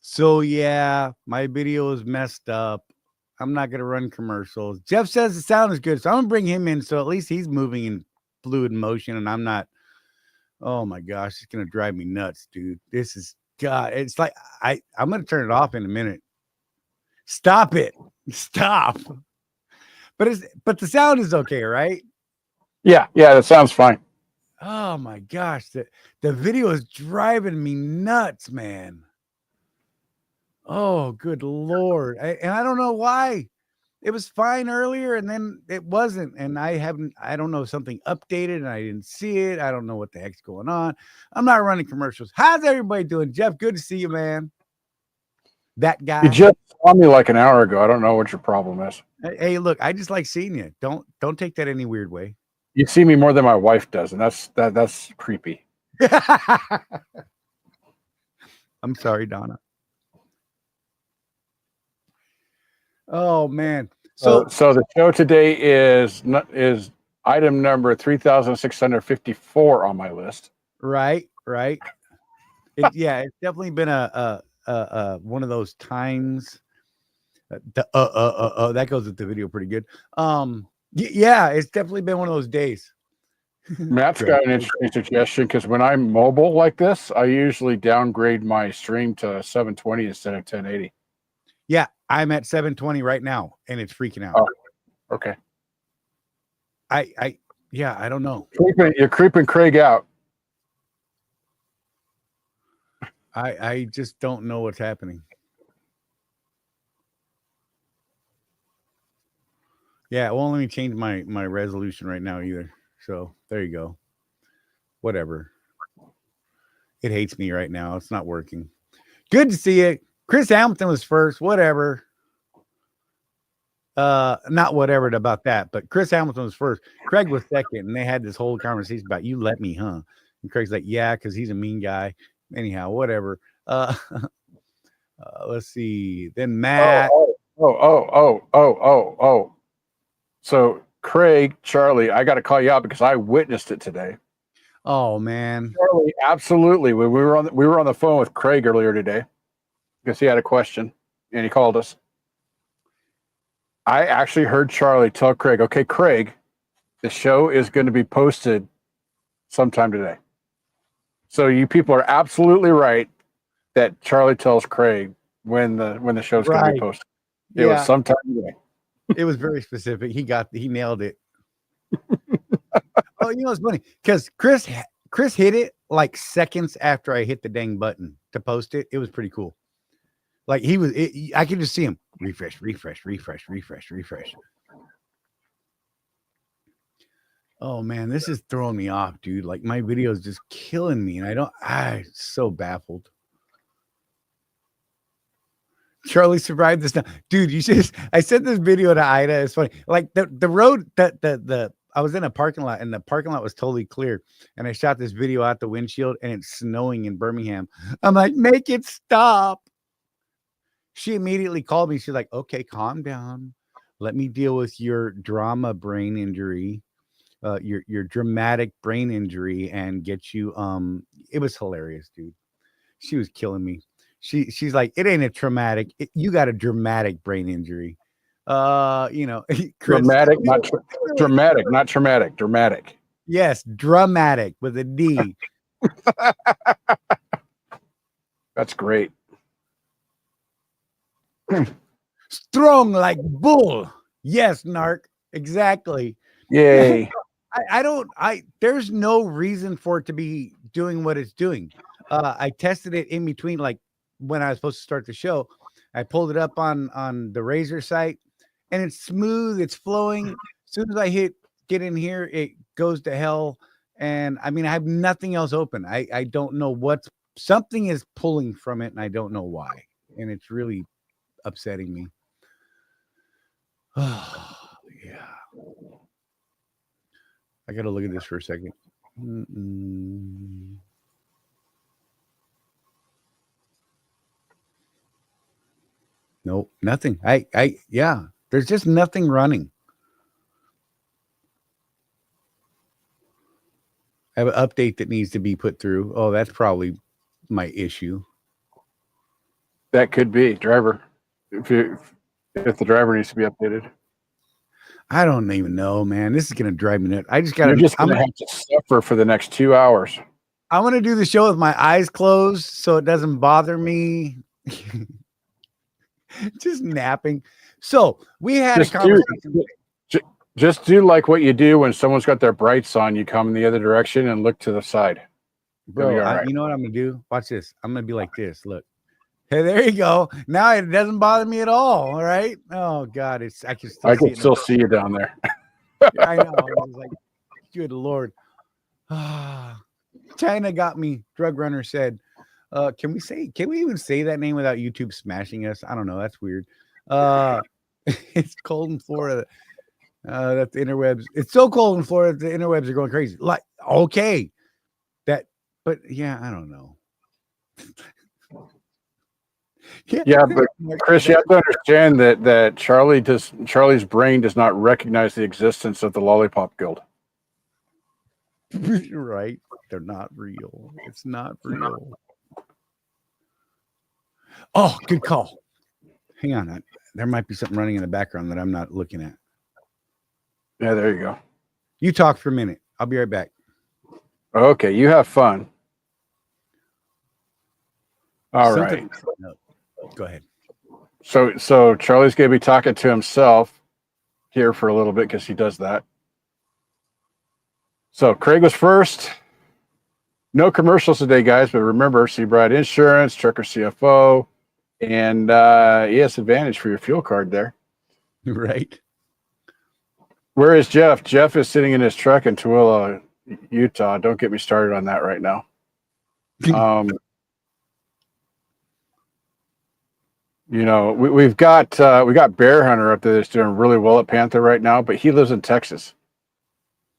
So yeah, my video is messed up. I'm not gonna run commercials. Jeff says the sound is good, so I'm gonna bring him in so at least he's moving in fluid motion and I'm not. Oh my gosh, it's gonna drive me nuts, dude. This is God. It's like I'm gonna turn it off in a minute. Stop it. Stop. But the sound is okay, right? Yeah, yeah, that sounds fine. Oh my gosh, the video is driving me nuts, man. Oh, good Lord. And I don't know why. It was fine earlier and then it wasn't. And I don't know, something updated and I didn't see it. I don't know what the heck's going on. I'm not running commercials. How's everybody doing? Jeff, good to see you, man. That You guy. just saw me like an hour ago. I don't know what your problem is. Hey, look, I just like seeing you. Don't take that any weird way. You see me more than my wife does, and that's creepy. I'm sorry, Donna. Oh man. So the show today is item number 3,654 on my list. Right. Yeah, it's definitely been a one of those times. That goes with the video pretty good. Yeah, it's definitely been one of those days. Matt's Great. got an interesting suggestion because when I'm mobile like this, I usually downgrade my stream to 720 instead of 1080. Yeah, I'm at 720 right now, and it's freaking out. Oh, okay. Yeah, I don't know. You're creeping Craig out. I just don't know what's happening. Yeah, it won't let me change my resolution right now either. So there you go. Whatever. It hates me right now. It's not working. Good to see it. Chris Hamilton was first. Whatever. Not whatever about that, but Chris Hamilton was first. Craig was second, and they had this whole conversation about you let me, huh? And Craig's like, yeah, because he's a mean guy. Anyhow, whatever. Let's see. Then Matt. Oh. So Craig, Charlie, I got to call you out because I witnessed it today. Oh man, Charlie, absolutely. We were on the phone with Craig earlier today because he had a question and he called us. I actually heard Charlie tell Craig, "Okay, Craig, the show is going to be posted sometime today." So you people are absolutely right that Charlie tells Craig when the show's going to be posted. It was sometime today. It was very specific. He nailed it. Oh, it's funny because Chris hit it like seconds after I hit the dang button to post it. It was pretty cool. Like I could just see him refresh. Oh man, this is throwing me off, dude. Like my video is just killing me, and I'm so baffled. Charlie survived this now. Dude, I sent this video to Ida. It's funny. Like the road I was in a parking lot and the parking lot was totally clear. And I shot this video out the windshield and it's snowing in Birmingham. I'm like, make it stop. She immediately called me. She's like, okay, calm down. Let me deal with your drama brain injury, your dramatic brain injury and get you. It was hilarious, dude. She was killing me. She's like, it ain't a traumatic. You got a dramatic brain injury. Chris, dramatic, dramatic, not traumatic. Dramatic. Yes, dramatic with a D. That's great. Strong like bull. Yes, narc. Exactly. Yay. There's no reason for it to be doing what it's doing. I tested it in between, like when I was supposed to start the show. I pulled it up on the Razor site and it's smooth, it's flowing. As soon as I get in here, it goes to hell. And I mean, I have nothing else open. I don't know something is pulling from it and I don't know why. And it's really upsetting me. Oh, yeah. I got to look at this for a second. Nope, nothing. Yeah, there's just nothing running. I have an update that needs to be put through. Oh, that's probably my issue. That could be driver. If the driver needs to be updated, I don't even know, man. This is gonna drive me nuts. I just you're gotta. just gonna have to suffer for the next 2 hours. I'm gonna do the show with my eyes closed so it doesn't bother me. Just napping. So we had Just a conversation. just do like what you do when someone's got their brights on. You come in the other direction and look to the side. Bro, right. you know what I'm gonna do? Watch this. I'm gonna be like this. Look. Hey, there you go. Now it doesn't bother me at all. All right. Oh God, I can still I see can it. still see you down there. I know. I was like, good Lord. China got me. Drug Runner said, can we even say that name without YouTube smashing us? I don't know. That's weird. It's cold in Florida. That's the interwebs. It's so cold in Florida, the interwebs are going crazy. Like, okay. But yeah, I don't know. Yeah, but Chris, you have to understand that Charlie's brain does not recognize the existence of the Lollipop Guild. Right. They're not real. It's not real. Oh, good call. Hang on. There might be something running in the background that I'm not looking at. Yeah, there you go. You talk for a minute. I'll be right back. Okay, you have fun. All right. No, go ahead. So Charlie's gonna be talking to himself here for a little bit because he does that. So Craig was first. No commercials today, guys, but remember, Seabright Insurance, Trucker CFO, and ES Advantage for your fuel card there. Right. Where is Jeff? Jeff is sitting in his truck in Tooele, Utah. Don't get me started on that right now. You know, we got Bear Hunter up there that's doing really well at Panther right now, but he lives in Texas.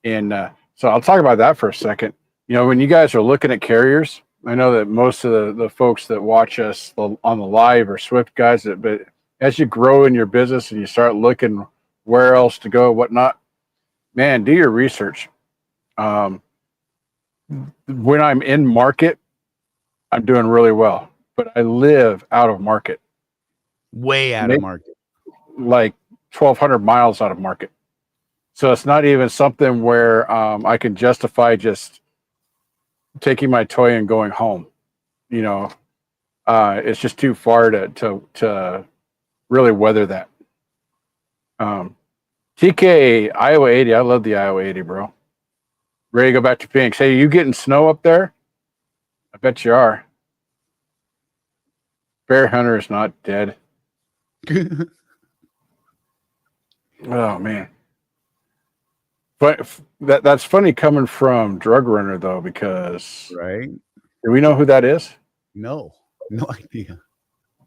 And so I'll talk about that for a second. You know, when you guys are looking at carriers, I know that most of the folks that watch us on the live are Swift guys, but as you grow in your business and you start looking where else to go, whatnot, man, do your research. When I'm in market, I'm doing really well, but I live out of market. Way out of market. Like 1,200 miles out of market. So it's not even something where I can justify just taking my toy and going home. You know, it's just too far to really weather that. TK Iowa 80. I love the Iowa 80, bro. Ready to go back to Phoenix. Hey, you getting snow up there? I bet you are. Bear Hunter is not dead. Oh man. But that's funny coming from Drug Runner though, because right. Do we know who that is? No idea.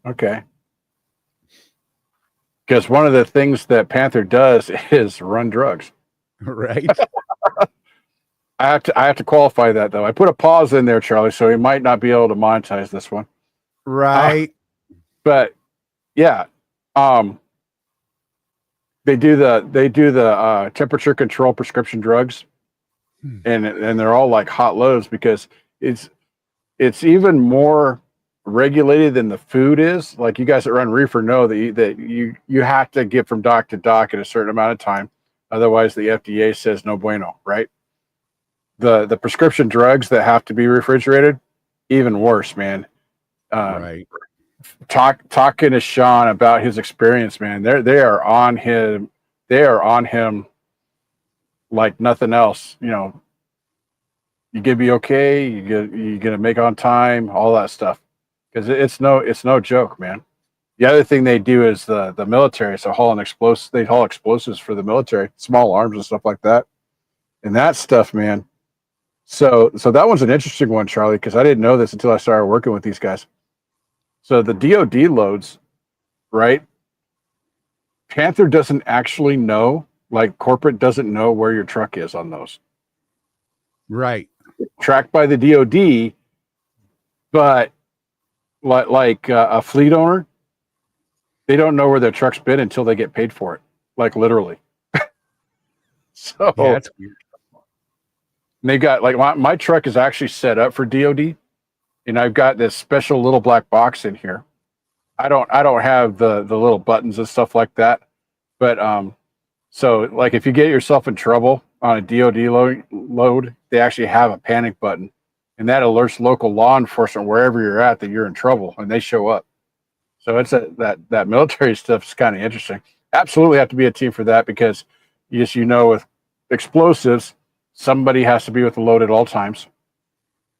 Okay. Because one of the things that Panther does is run drugs. Right. I have to qualify that though. I put a pause in there, Charlie, so he might not be able to monetize this one. Right. But yeah. They do the temperature control prescription drugs, and they're all like hot loads because it's even more regulated than the food is. Like you guys that run reefer know that you have to get from dock to dock in a certain amount of time, otherwise the FDA says no bueno. Right? The prescription drugs that have to be refrigerated, even worse, man. Right. Talking to Sean about his experience, man. They are on him. They are on him like nothing else. You know, you gonna be okay. You gonna make on time. All that stuff, because it's no joke, man. The other thing they do is the military. So they haul explosives for the military, small arms and stuff like that, and that stuff, man. So that one's an interesting one, Charlie, because I didn't know this until I started working with these guys. So the DOD loads, right? Panther doesn't actually know, like corporate doesn't know where your truck is on those. Right. Tracked by the DOD, but like a fleet owner, they don't know where their truck's been until they get paid for it, like literally. So yeah, that's weird. They got like my truck is actually set up for DOD, and I've got this special little black box in here I don't have the little buttons and stuff like that. But so like if you get yourself in trouble on a DoD load, they actually have a panic button, and that alerts local law enforcement wherever you're at that you're in trouble, and they show up. So it's that military stuff is kind of interesting. Absolutely have to be a team for that because, yes, with explosives, somebody has to be with the load at all times.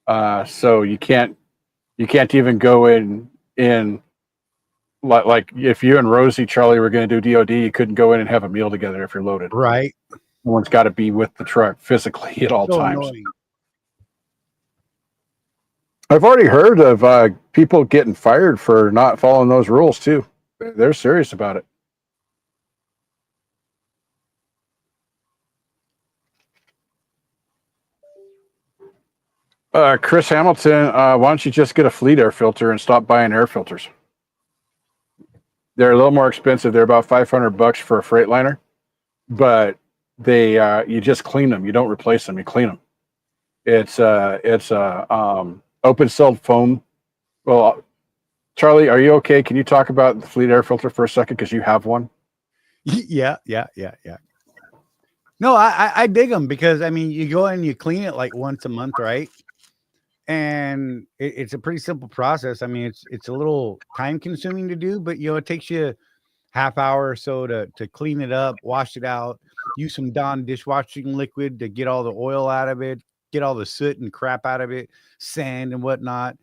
So you can't even go in like if you and Rosie Charlie were going to do DoD, you couldn't go in and have a meal together if you're loaded. Right. Someone's got to be with the truck physically at all So times. annoying. I've already heard of people getting fired for not following those rules too. They're serious about it. Chris Hamilton, why don't you just get a fleet air filter and stop buying air filters? They're a little more expensive. They're about $500 for a Freightliner, but they you just clean them. You don't replace them. You clean them. It's open cell foam. Well, Charlie, are you okay? Can you talk about the fleet air filter for a second because you have one? Yeah. No, I dig them because I mean, you go and you clean it like once a month, right? And it's a pretty simple process. I mean, it's a little time consuming to do, but it takes you half hour or so to clean it up, wash it out, use some Dawn dishwashing liquid to get all the oil out of it, get all the soot and crap out of it, sand and whatnot.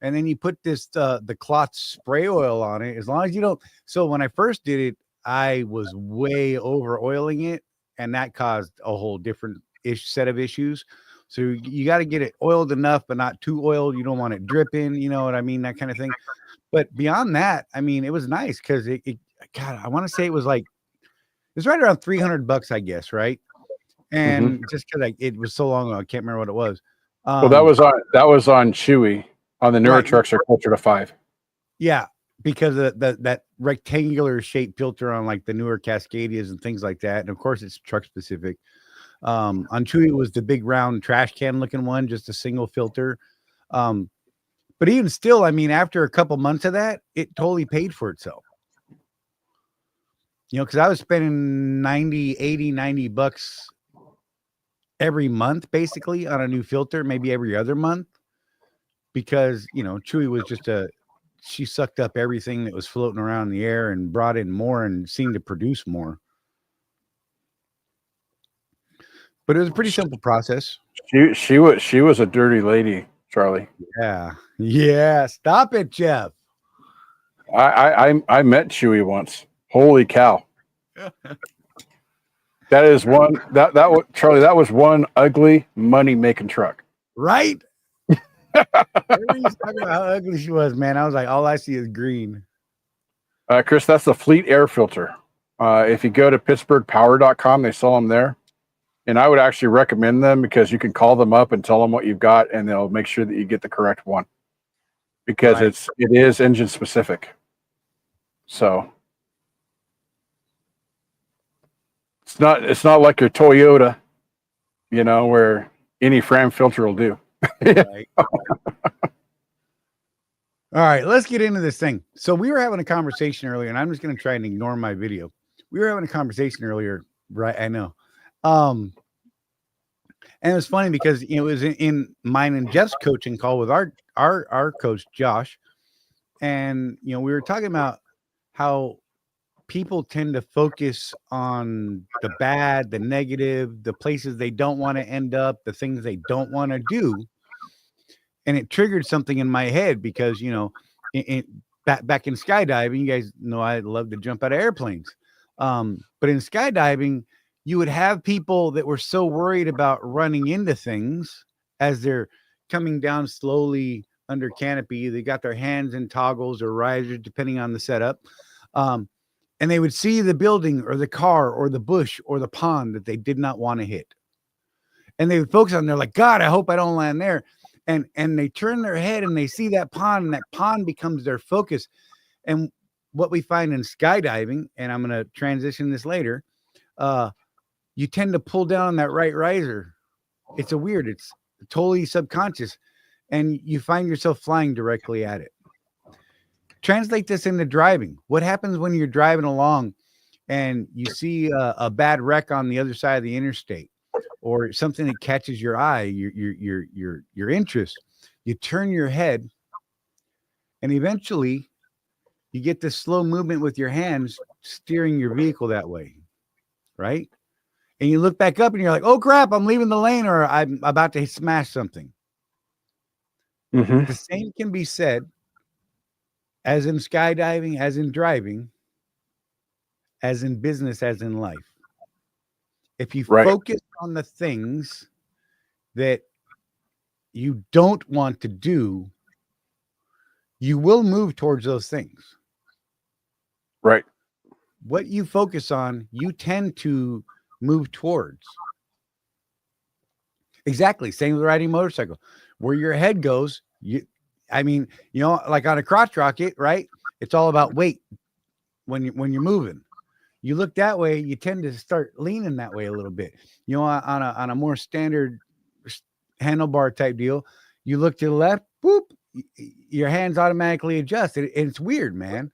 And then you put this the cloth spray oil on it. As long as you don't. So when I first did it, I was way over oiling it, and that caused a whole different set of issues. So you got to get it oiled enough, but not too oiled. You don't want it dripping, you know what I mean? That kind of thing. But beyond that, I mean, it was nice because God, I want to say it was right around $300, I guess, right? And just because it was so long ago, I can't remember what it was. Well, that was on Chewy. On the newer Right. trucks are closer to 5. Yeah, because of that rectangular shaped filter on like the newer Cascadias and things like that. And of course, it's truck specific. On Chewy, it was the big round trash can looking one, just a single filter. But even still, I mean, after a couple months of that, it totally paid for itself. Because I was spending 90, 80, 90 bucks every month basically on a new filter, maybe every other month. Because, Chewy was she sucked up everything that was floating around in the air and brought in more and seemed to produce more. But it was a pretty simple process. She was a dirty lady, Charlie. Yeah. Stop it, Jeff. I met Chewy once. Holy cow! That is one that was Charlie. That was one ugly money making truck. Right? Everybody's talking about how ugly she was, man. I was like, all I see is green. Chris, that's the fleet air filter. If you go to pittsburghpower.com, they sell them there. And I would actually recommend them because you can call them up and tell them what you've got, and they'll make sure that you get the correct one because it is engine specific. So it's not like your Toyota, where any Fram filter will do. Right. All right, let's get into this thing. So we were having a conversation earlier, and I'm just going to try and ignore my video. We were having a conversation earlier, right? I know. And it was funny because it was in mine and Jeff's coaching call with our coach Josh, and we were talking about how people tend to focus on the bad, the negative, the places they don't want to end up, the things they don't want to do. And it triggered something in my head because, back in skydiving, you guys know I love to jump out of airplanes. But in skydiving, you would have people that were so worried about running into things as they're coming down slowly under canopy. They got their hands in toggles or risers, depending on the setup. And they would see the building or the car or the bush or the pond that they did not want to hit. And they would focus on, they're like, God, I hope I don't land there. And they turn their head and they see that pond, and that pond becomes their focus. And what we find in skydiving, and I'm going to transition this later, you tend to pull down that right riser. It's totally subconscious. And you find yourself flying directly at it. translate this into driving. What happens when you're driving along and you see a bad wreck on the other side of the interstate, or something that catches your eye, your interest? You turn your head, and eventually you get this slow movement with your hands steering your vehicle that way, right? And you look back up and you're like, oh crap, I'm leaving the lane, or I'm about to smash something. Mm-hmm. The same can be said as in skydiving, as in driving, as in business, as in life. If you Right. focus on the things that you don't want to do, you will move towards those things. Right. What you focus on, you tend to move towards. Exactly. Same with riding a motorcycle. Where your head goes, like on a crotch rocket, right? It's all about weight when you're moving. You look that way, you tend to start leaning that way a little bit. On a more standard handlebar type deal, you look to the left, boop, your hands automatically adjust. And it's weird, man.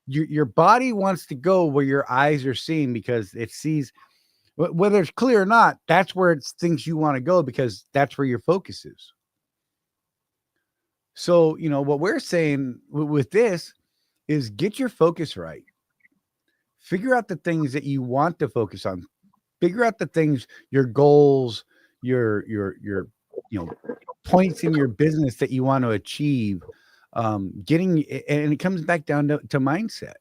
Your body wants to go where your eyes are seeing, because it sees, whether it's clear or not, that's where it thinks you want to go, because that's where your focus is. So, what we're saying with this is get your focus right. Figure out the things that you want to focus on. Figure out the things, your goals, your points in your business that you want to achieve. And it comes back down to mindset.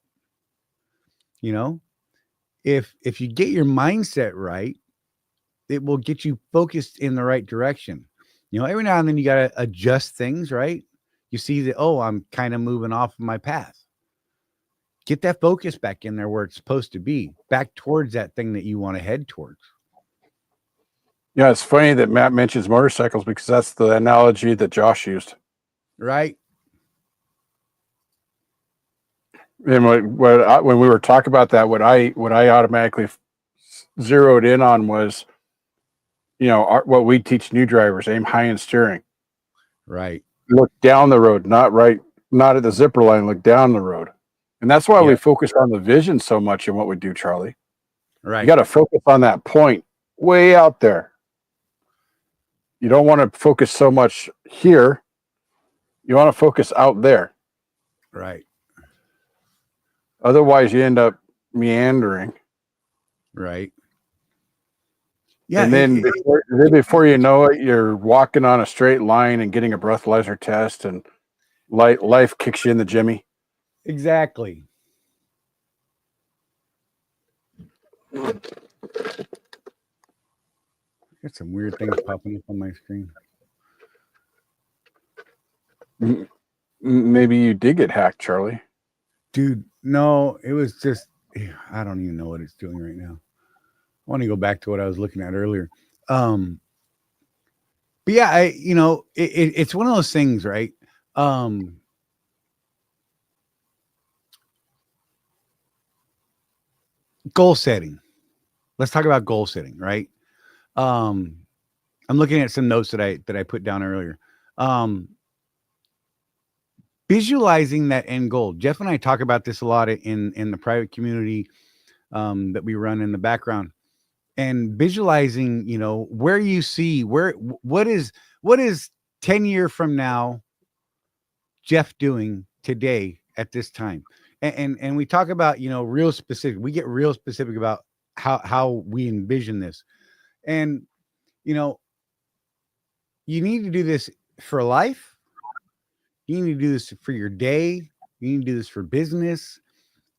If you get your mindset right, it will get you focused in the right direction. Every now and then you got to adjust things, right? You see that, oh, I'm kind of moving off of my path. Get that focus back in there where it's supposed to be, back towards that thing that you want to head towards. Yeah, it's funny that Matt mentions motorcycles, because that's the analogy that Josh used. Right. And when we were talking about that, what I automatically zeroed in on was, what we teach new drivers: aim high in steering. Right. Look down the road, not at the zipper line. Look down the road, and that's why we focus on the vision so much in what we do, Charlie. Right. You got to focus on that point way out there. You don't want to focus so much here. You want to focus out there. Right. Otherwise, you end up meandering. Right. Yeah. And then before you know it, you're walking on a straight line and getting a breathalyzer test, and life kicks you in the jimmy. Exactly. Got some weird things popping up on my screen. Maybe you did get hacked, Charlie. Dude, no, it was just, I don't even know what it's doing right now. I want to go back to what I was looking at earlier. But yeah, it's one of those things, right? Goal setting. Let's talk about goal setting, right? I'm looking at some notes that I put down earlier. Visualizing that end goal. Jeff and I talk about this a lot in the private community that we run in the background, and visualizing, where you see what is 10 years from now Jeff doing today at this time. And we talk about, real specific. We get real specific about how we envision this. And, you need to do this for life. You need to do this for your day. You need to do this for business,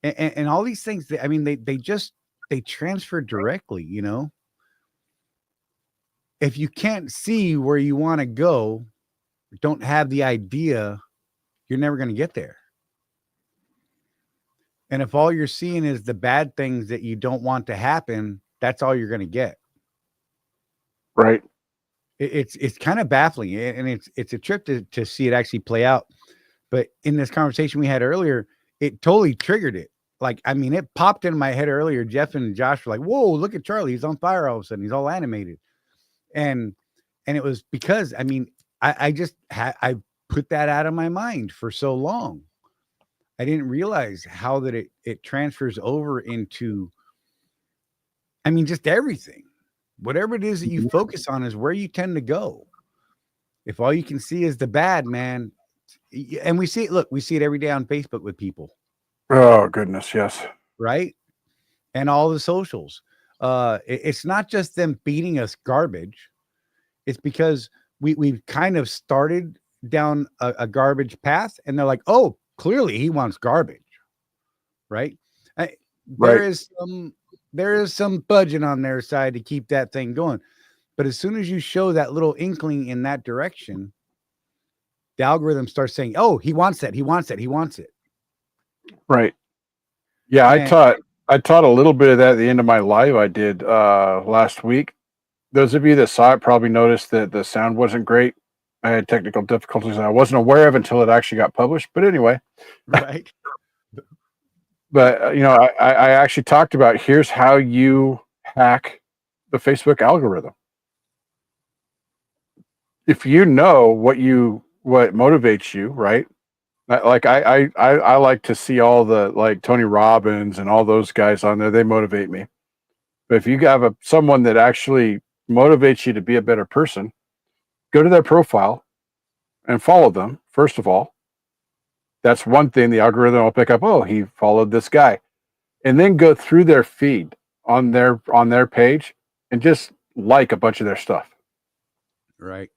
and all these things. They transfer directly. If you can't see where you want to go, don't have the idea, you're never going to get there. And if all you're seeing is the bad things that you don't want to happen, that's all you're going to get. Right. It's kind of baffling, and it's a trip to see it actually play out. But in this conversation we had earlier, it totally triggered it. It popped in my head earlier. Jeff and Josh were like, "Whoa, look at Charlie! He's on fire all of a sudden. He's all animated." And it was because I put that out of my mind for so long. I didn't realize how that it transfers over into, I mean, just everything. Whatever it is that you focus on is where you tend to go. If all you can see is the bad, man, and we see it, look, we see it every day on Facebook with people, Oh goodness, yes. right? And all the socials. It's not just them feeding us garbage. It's because we've kind of started down a garbage path, and they're like, oh, clearly he wants garbage, right? There Right. is some budget on their side to keep that thing going. But as soon as you show that little inkling in that direction, the algorithm starts saying, oh, he wants that, he wants it, he wants it. Right. Yeah, And I taught a little bit of that at the end of my live I did last week. Those of you that saw it probably noticed that the sound wasn't great. I had technical difficulties I wasn't aware of until it actually got published. But anyway, right. but I actually talked about here's how you hack the Facebook algorithm. If you know what motivates you, right? Like I like to see all the like Tony Robbins and all those guys on there. They motivate me. But if you have someone that actually motivates you to be a better person, go to their profile and follow them. First of all, that's one thing the algorithm will pick up. Oh, he followed this guy, and then go through their feed on their page and just like a bunch of their stuff. Right.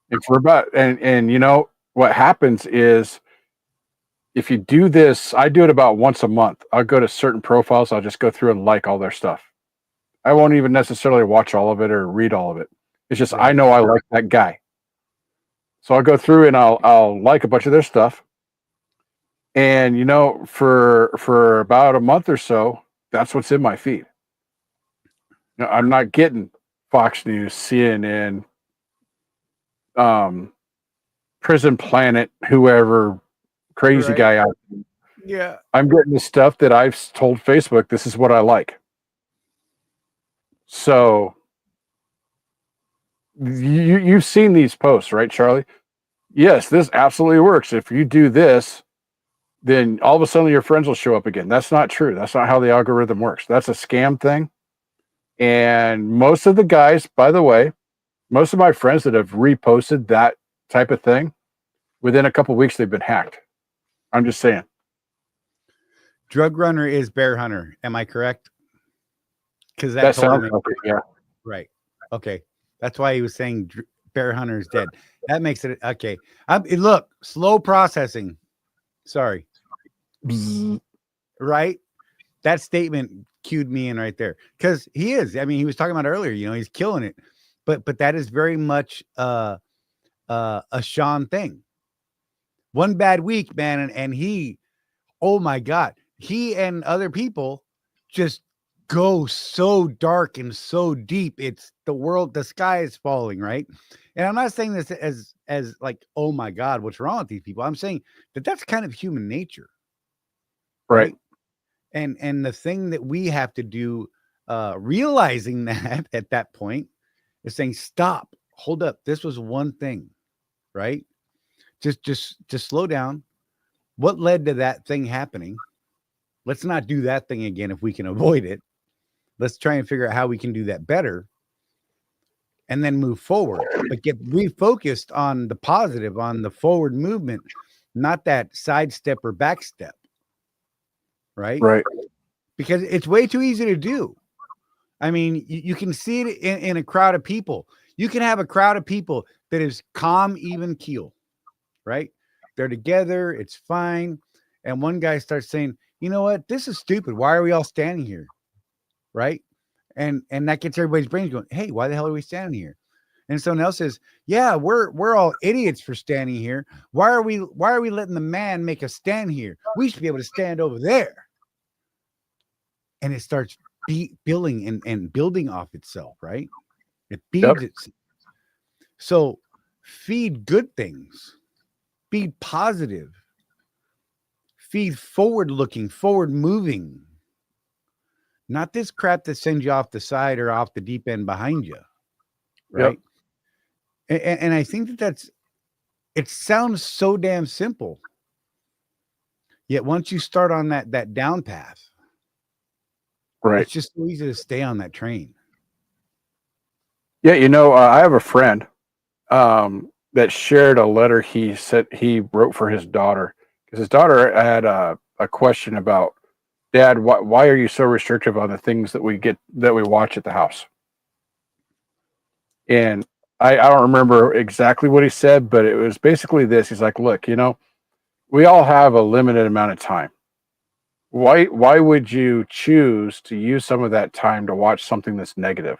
And you know what happens is if you do this, I do it about once a month. I'll go to certain profiles. I'll just go through and like all their stuff. I won't even necessarily watch all of it or read all of it. It's just I Right. know I like that guy. So I'll go through and I'll like a bunch of their stuff. And for about a month or so, that's what's in my feed. I'm not getting Fox News, CNN, Prison Planet, whoever crazy Right. guy out. Yeah. I'm getting the stuff that I've told Facebook this is what I like. So you've seen these posts, right, Charlie? Yes, this absolutely works. If you do this, then all of a sudden your friends will show up again. That's not true. That's not how the algorithm works. That's a scam thing. And most of the guys, by the way, most of my friends that have reposted that type of thing, within a couple of weeks, they've been hacked. I'm just saying. Drug runner is bear hunter. Am I correct? Because That sounds like it, yeah. right. Okay. That's why he was saying bear hunter is dead. That makes it okay. Look, slow processing. Sorry. Right. That statement cued me in right there because he is. I mean, he was talking about earlier. He's killing it, but that is very much a Sean thing. One bad week, man, and he, oh my God, he and other people just go so dark and so deep. It's the sky is falling, right? And I'm not saying this as like, oh my God, what's wrong with these people? I'm saying that's kind of human nature, right? And the thing that we have to do, realizing that at that point, is saying, stop, hold up. This was one thing, right? Just slow down. What led to that thing happening? Let's not do that thing again if we can avoid it. Let's try and figure out how we can do that better and then move forward, but get refocused on the positive, on the forward movement, not that sidestep or backstep. Right. Because it's way too easy to do. I mean, you can see it in a crowd of people. You can have a crowd of people that is calm, even keel, right? They're together. It's fine. And one guy starts saying, you know what? This is stupid. Why are we all standing here? Right. And that gets everybody's brains going, hey, why the hell are we standing here? And someone else says, yeah, we're all idiots for standing here. Why are we letting the man make us stand here? We should be able to stand over there. And it starts building and building off itself, right? It feeds itself. So feed good things, feed positive, feed forward looking, forward moving, not this crap that sends you off the side or off the deep end behind you, right? And I think it sounds so damn simple. Yet once you start on that down path, Right. it's just so easy to stay on that train. Yeah, I have a friend that shared a letter he said he wrote for his daughter because his daughter had a question about, Dad, why are you so restrictive on the things that we watch at the house? And I don't remember exactly what he said, but it was basically this. He's like, look, we all have a limited amount of time. Why would you choose to use some of that time to watch something that's negative?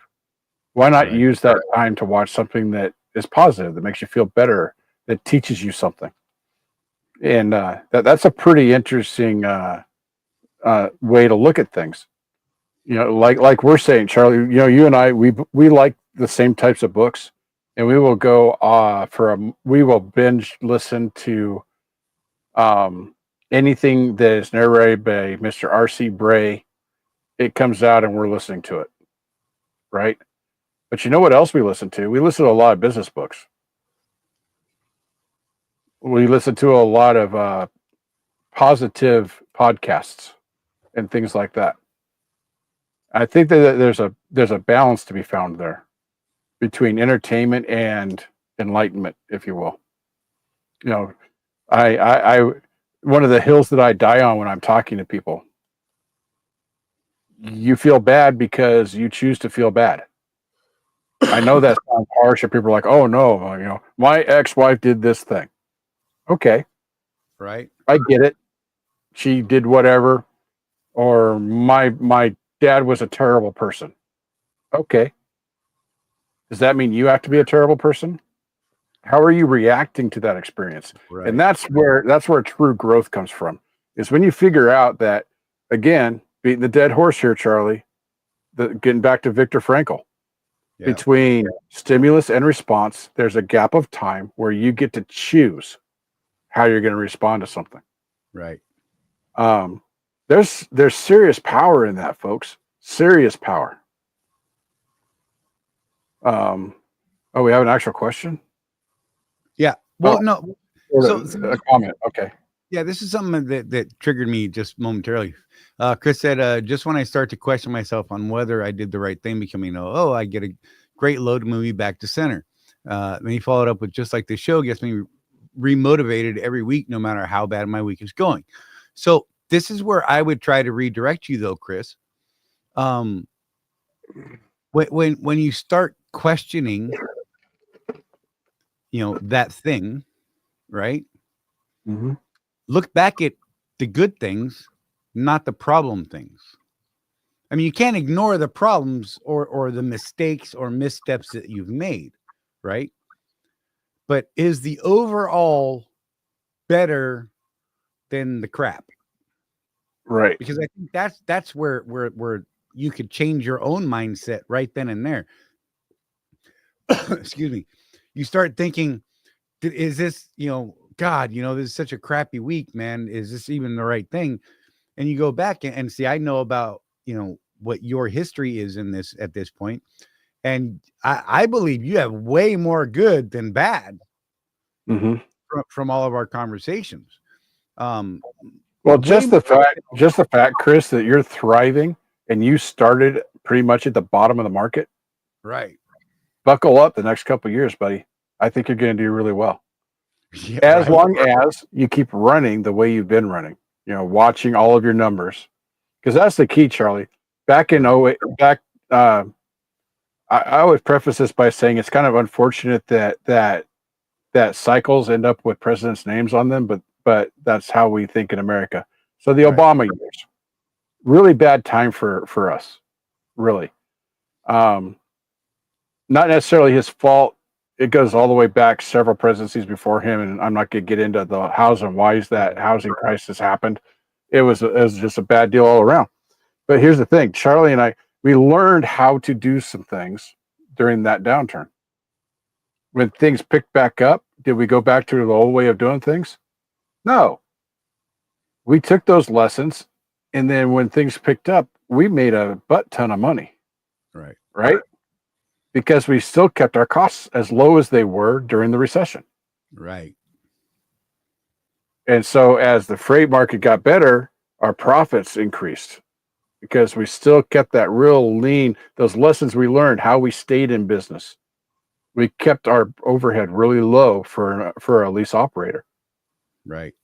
Why not Right. use that time to watch something that is positive, that makes you feel better, that teaches you something? And that's a pretty interesting way to look at things. Like we're saying, Charlie. You and I, we like the same types of books, and we will go we will binge listen to anything that is narrated by Mr. R.C. Bray. It comes out, and we're listening to it, right? But you know what else we listen to? We listen to a lot of business books. We listen to a lot of positive podcasts and things like that. I think that there's a balance to be found there between entertainment and enlightenment, if you will. You know, I one of the hills that I die on when I'm talking to people. You feel bad because you choose to feel bad. I know that sounds harsh, and people are like, "Oh no, my ex-wife did this thing." Okay, Right. I get it. She did whatever, or my dad was a terrible person. Okay, does that mean you have to be a terrible person? How are you reacting to that experience? And Right. that's where true growth comes from. Is when you figure out that, again, beating the dead horse here, Charlie, getting back to Viktor Frankl, Yeah. between stimulus and response, there's a gap of time where you get to choose how you're going to respond to something. Right. Um, there's serious power in that, folks. Serious power. Um, oh, we have an actual question? Yeah. Oh, Well, no. or So a comment. Okay. yeah, this is something that triggered me just momentarily. Chris said, just when I start to question myself on whether I did the right thing, becoming, I get a great load to move me back to center. Then he followed up with, just like the show gets me remotivated every week, no matter how bad my week is going. So this is where I would try to redirect you, though, Chris. Um, when you start questioning, that thing, right? Mm-hmm. Look back at the good things, not the problem things. I mean, you can't ignore the problems or the mistakes or missteps that you've made, right? But is the overall better than the crap? Right. Because I think that's where you could change your own mindset right then and there. Excuse me. You start thinking, is this, God, this is such a crappy week, man. Is this even the right thing? And you go back and see, I know about, what your history is in this at this point. And I believe you have way more good than bad Mm-hmm. from all of our conversations. Um, Well, way more, just the fact, Chris, that you're thriving and you started pretty much at the bottom of the market. right. Buckle up the next couple of years, buddy. I think you're going to do really well. Yeah, As right. long as you keep running the way you've been running, watching all of your numbers, because that's the key, Charlie. Back in Right. 08, I always preface this by saying it's kind of unfortunate that cycles end up with presidents' names on them, but that's how we think in America. So the Right. Obama years, really bad time for us, really. Um, Not necessarily his fault. It goes all the way back several presidencies before him, and I'm not going to get into the hows and whys that housing crisis happened. It was just a bad deal all around. But here's the thing, Charlie and I, we learned how to do some things during that downturn. When things picked back up, did we go back to the old way of doing things? No. We took those lessons, and then when things picked up, we made a butt ton of money, Right. right? Because we still kept our costs as low as they were during the recession. Right. And so as the freight market got better, our profits increased because we still kept that real lean, those lessons we learned, how we stayed in business. We kept our overhead really low for a lease operator. Right.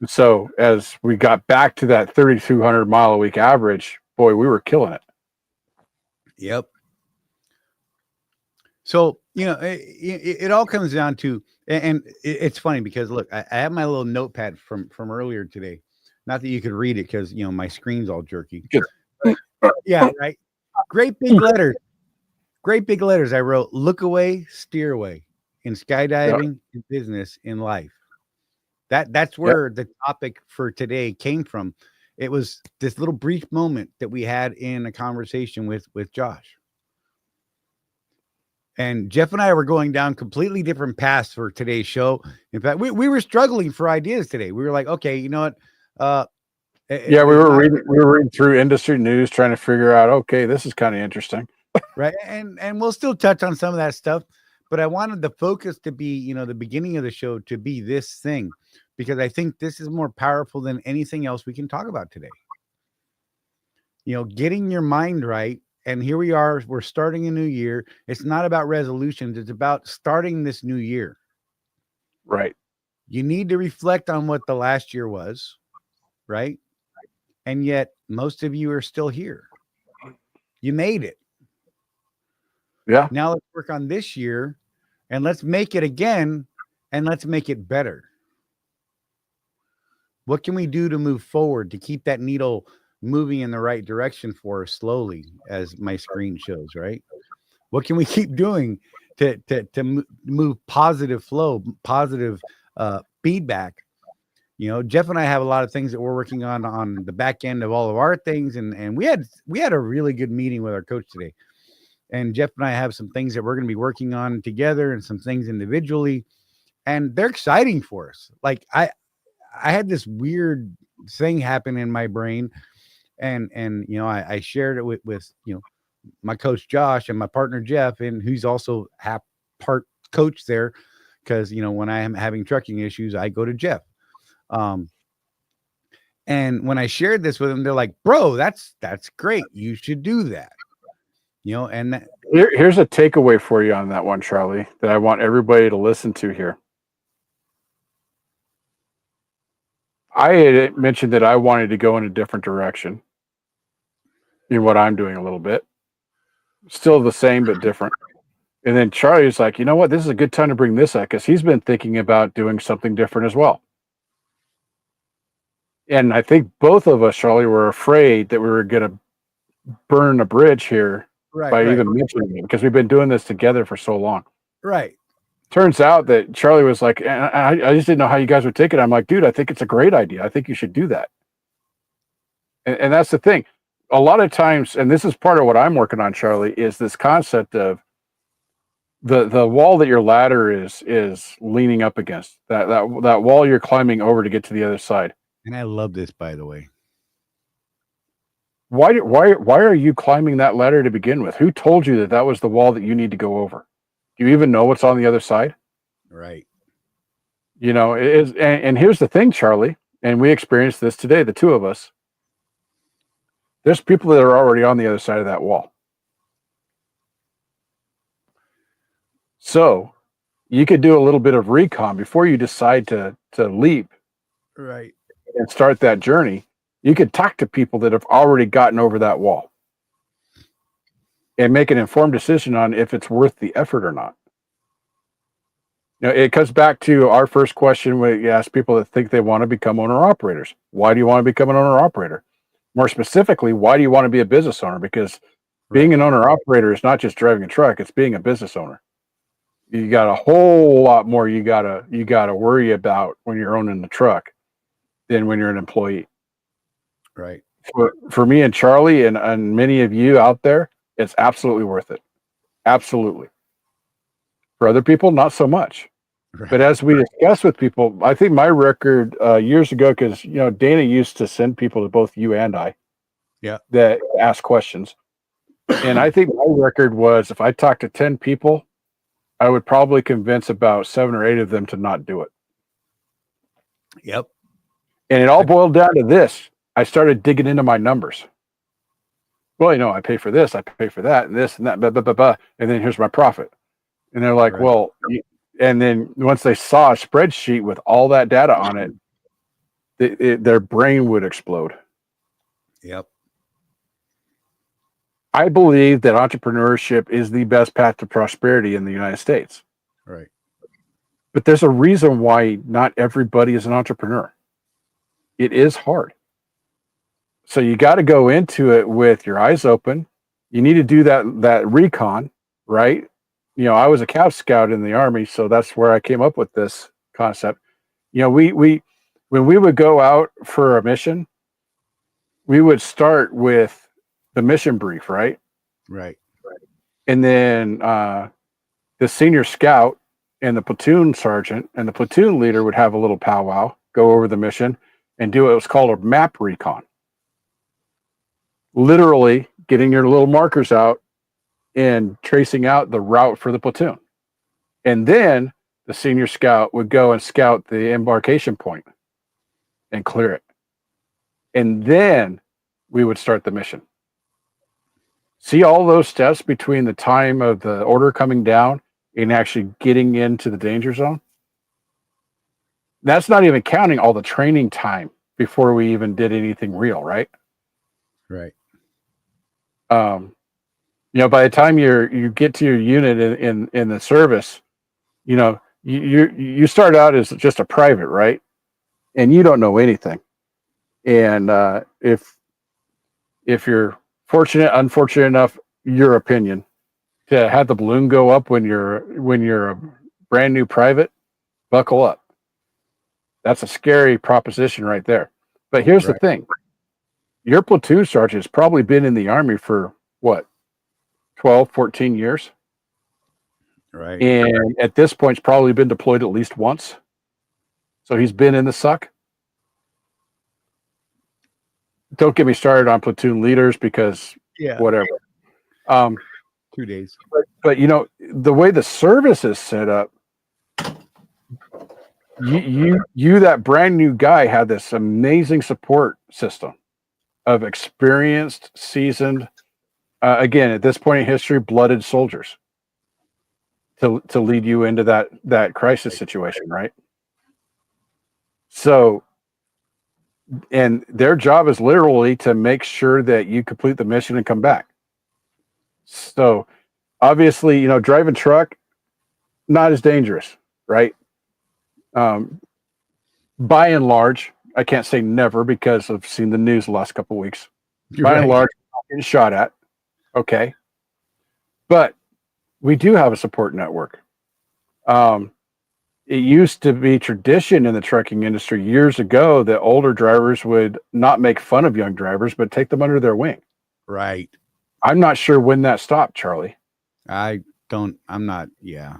So as we got back to that 3,200 mile a week average, boy, we were killing it. Yep. So, it all comes down to, and it's funny because look, I have my little notepad from earlier today. Not that you could read it because my screen's all jerky. Good. Yeah, right. Great big letters. Great big letters. I wrote, "Look away, steer away," in skydiving, in business, in life. That's where the topic for today came from. It was this little brief moment that we had in a conversation with Josh. And Jeff and I were going down completely different paths for today's show. In fact, we were struggling for ideas today. We were like, okay, you know what? We were reading through industry news, trying to figure out, okay, this is kind of interesting. Right. And we'll still touch on some of that stuff, but I wanted the focus to be, the beginning of the show to be this thing, because I think this is more powerful than anything else we can talk about today. Getting your mind right. And here we are, we're starting a new year. It's not about resolutions. It's about starting this new year. Right. You need to reflect on what the last year was, right? And yet most of you are still here. You made it. Yeah. Now let's work on this year and let's make it again and let's make it better. What can we do to move forward to keep that needle moving in the right direction for us slowly, as my screen shows, right? What can we keep doing to move positive flow, positive feedback? Jeff and I have a lot of things that we're working on the back end of all of our things. And we had a really good meeting with our coach today. And Jeff and I have some things that we're going to be working on together and some things individually. And they're exciting for us. Like I had this weird thing happen in my brain. And I shared it with my coach Josh and my partner Jeff, and who's also half part coach there, because when I am having trucking issues, I go to Jeff. And when I shared this with them, they're like, "Bro, that's great. You should do that." And Here's a takeaway for you on that one, Charlie, that I want everybody to listen to here. I had mentioned that I wanted to go in a different direction in what I'm doing a little bit. Still the same, but different. And then Charlie's like, you know what? This is a good time to bring this up because he's been thinking about doing something different as well. And I think both of us, Charlie, were afraid that we were going to burn a bridge here by even mentioning it, because we've been doing this together for so long. Right. Turns out that Charlie was like, and I just didn't know how you guys would take it. I'm like, dude, I think it's a great idea. I think you should do that. And that's the thing. A lot of times, and this is part of what I'm working on, Charlie, is this concept of the wall that your ladder is leaning up against, that wall you're climbing over to get to the other side. And I love this, by the way. Why are you climbing that ladder to begin with? Who told you that was the wall that you need to go over? Do you even know what's on the other side? Right. It is. And here's the thing, Charlie, and we experienced this today, the two of us. There's people that are already on the other side of that wall. So you could do a little bit of recon before you decide to leap. Right. And start that journey. You could talk to people that have already gotten over that wall and make an informed decision on if it's worth the effort or not. It comes back to our first question when you ask people that think they want to become owner-operators. Why do you want to become an owner-operator? More specifically, why do you want to be a business owner? Because being an owner-operator is not just driving a truck, it's being a business owner. You got a whole lot more you gotta worry about when you're owning the truck than when you're an employee. Right. For me and Charlie and many of you out there, it's absolutely worth it. Absolutely. For other people, not so much. Right. But as we discuss with people, I think my record years ago, because Dana used to send people to both you and I, that ask questions, and I think my record was if I talked to 10 people, I would probably convince about 7 or 8 of them to not do it. Yep. And it all boiled down to this. I started digging into my numbers. Well, I pay for this, I pay for that, and this and that, blah, blah, blah, blah, and then here's my profit. And they're like, Right. well, and then once they saw a spreadsheet with all that data on it, their brain would explode. Yep. I believe that entrepreneurship is the best path to prosperity in the United States. Right. But there's a reason why not everybody is an entrepreneur. It is hard. So you got to go into it with your eyes open. You need to do that recon, right? I was a Scout Scout in the Army, so that's where I came up with this concept. We when we would go out for a mission, we would start with the mission brief, right? Right. And then the senior scout and the platoon sergeant and the platoon leader would have a little powwow, go over the mission, and do what was called a map recon. Literally getting your little markers out and tracing out the route for the platoon. And then the senior scout would go and scout the embarkation point and clear it. And then we would start the mission. See all those steps between the time of the order coming down and actually getting into the danger zone? That's not even counting all the training time before we even did anything real, right? Right. By the time you get to your unit in the service, you start out as just a private, right? And you don't know anything. And if you're unfortunate enough, your opinion, to have the balloon go up when you're a brand new private, buckle up. That's a scary proposition right there. But here's the thing. Your platoon sergeant has probably been in the Army for what, 12, 14 years? Right. And at this point, he's probably been deployed at least once. So he's been in the suck. Don't get me started on platoon leaders because whatever. 2 days. But the way the service is set up, you that brand new guy had this amazing support system of experienced, seasoned, again, at this point in history, blooded soldiers to lead you into that crisis situation, right? So, and their job is literally to make sure that you complete the mission and come back. So, obviously, driving truck, not as dangerous, right? By and large, I can't say never because I've seen the news the last couple of weeks. By and large, getting shot at. Okay. But we do have a support network. It used to be tradition in the trucking industry years ago that older drivers would not make fun of young drivers, but take them under their wing. Right. I'm not sure when that stopped, Charlie. I'm not. Yeah.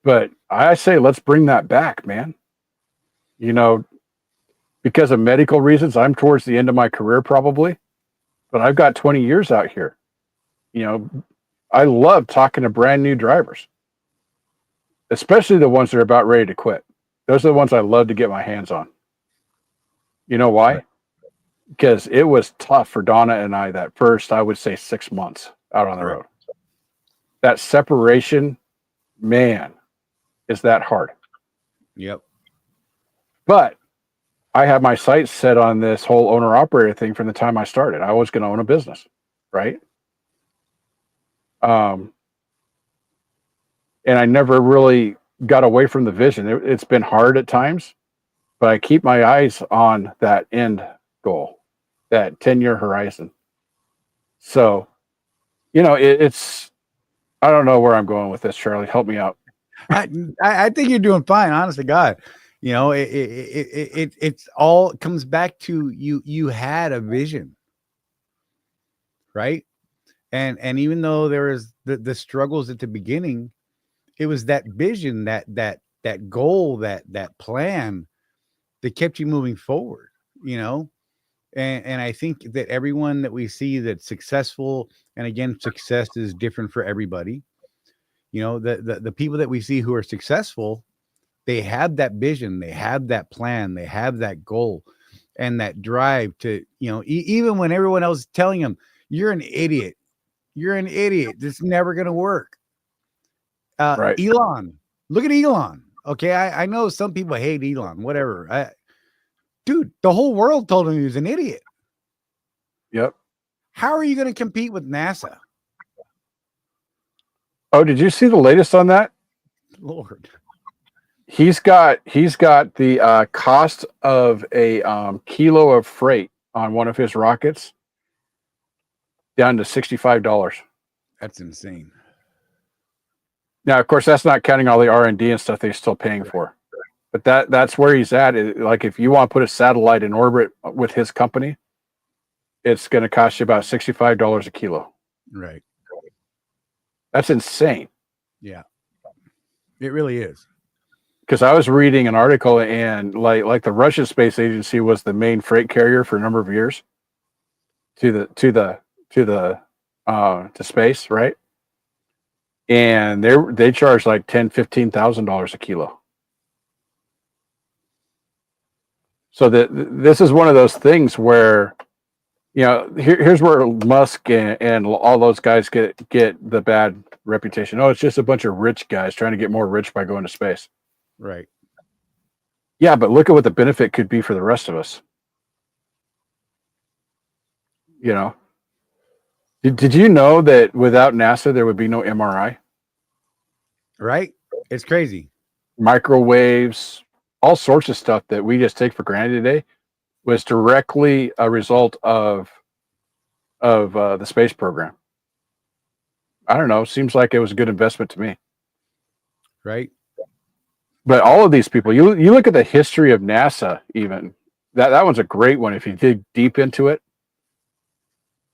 But I say, let's bring that back, man. Because of medical reasons, I'm towards the end of my career probably, but I've got 20 years out here. I love talking to brand new drivers, especially the ones that are about ready to quit. Those are the ones I love to get my hands on. You know why? Right. Because it was tough for Donna and I that first, I would say 6 months out on the road. That separation, man, is that hard. Yep. But I had my sights set on this whole owner-operator thing from the time I started. I was going to own a business, right? And I never really got away from the vision. It's been hard at times, but I keep my eyes on that end goal, that 10-year horizon. So, it's, I don't know where I'm going with this, Charlie. Help me out. I think you're doing fine, honest to God. It's all comes back to you had a vision, right? And even though there was the struggles at the beginning, it was that vision, that goal, that plan that kept you moving forward, and I think that everyone that we see that's successful, and again, success is different for everybody. The people that we see who are successful, they have that vision, they have that plan, they have that goal. and that drive to, even when everyone else is telling him, you're an idiot. You're an idiot. This is never going to work. Right. Elon, look at Elon. Okay. I know some people hate Elon, whatever. Dude, the whole world told him he was an idiot. Yep. How are you going to compete with NASA? Oh, did you see the latest on that? Lord. He's got the cost of a kilo of freight on one of his rockets down to $65. That's insane. Now, of course, that's not counting all the R&D and stuff they're still paying for. But that's where he's at. Like, if you want to put a satellite in orbit with his company, it's going to cost you about $65 a kilo. Right. That's insane. Yeah. It really is. Because I was reading an article, and like the Russian Space Agency was the main freight carrier for a number of years to space, right? And they charge like $10,000-$15,000 a kilo. So this is one of those things where, here's where Musk and all those guys get the bad reputation. Oh, it's just a bunch of rich guys trying to get more rich by going to space. Right. Yeah, but look at what the benefit could be for the rest of us. Did you know that without NASA there would be no MRI? Right? It's crazy. Microwaves, all sorts of stuff that we just take for granted today was directly a result of the space program. I don't know. Seems like it was a good investment to me. Right. But all of these people, you look at the history of NASA, even that one's a great one. If you dig deep into it,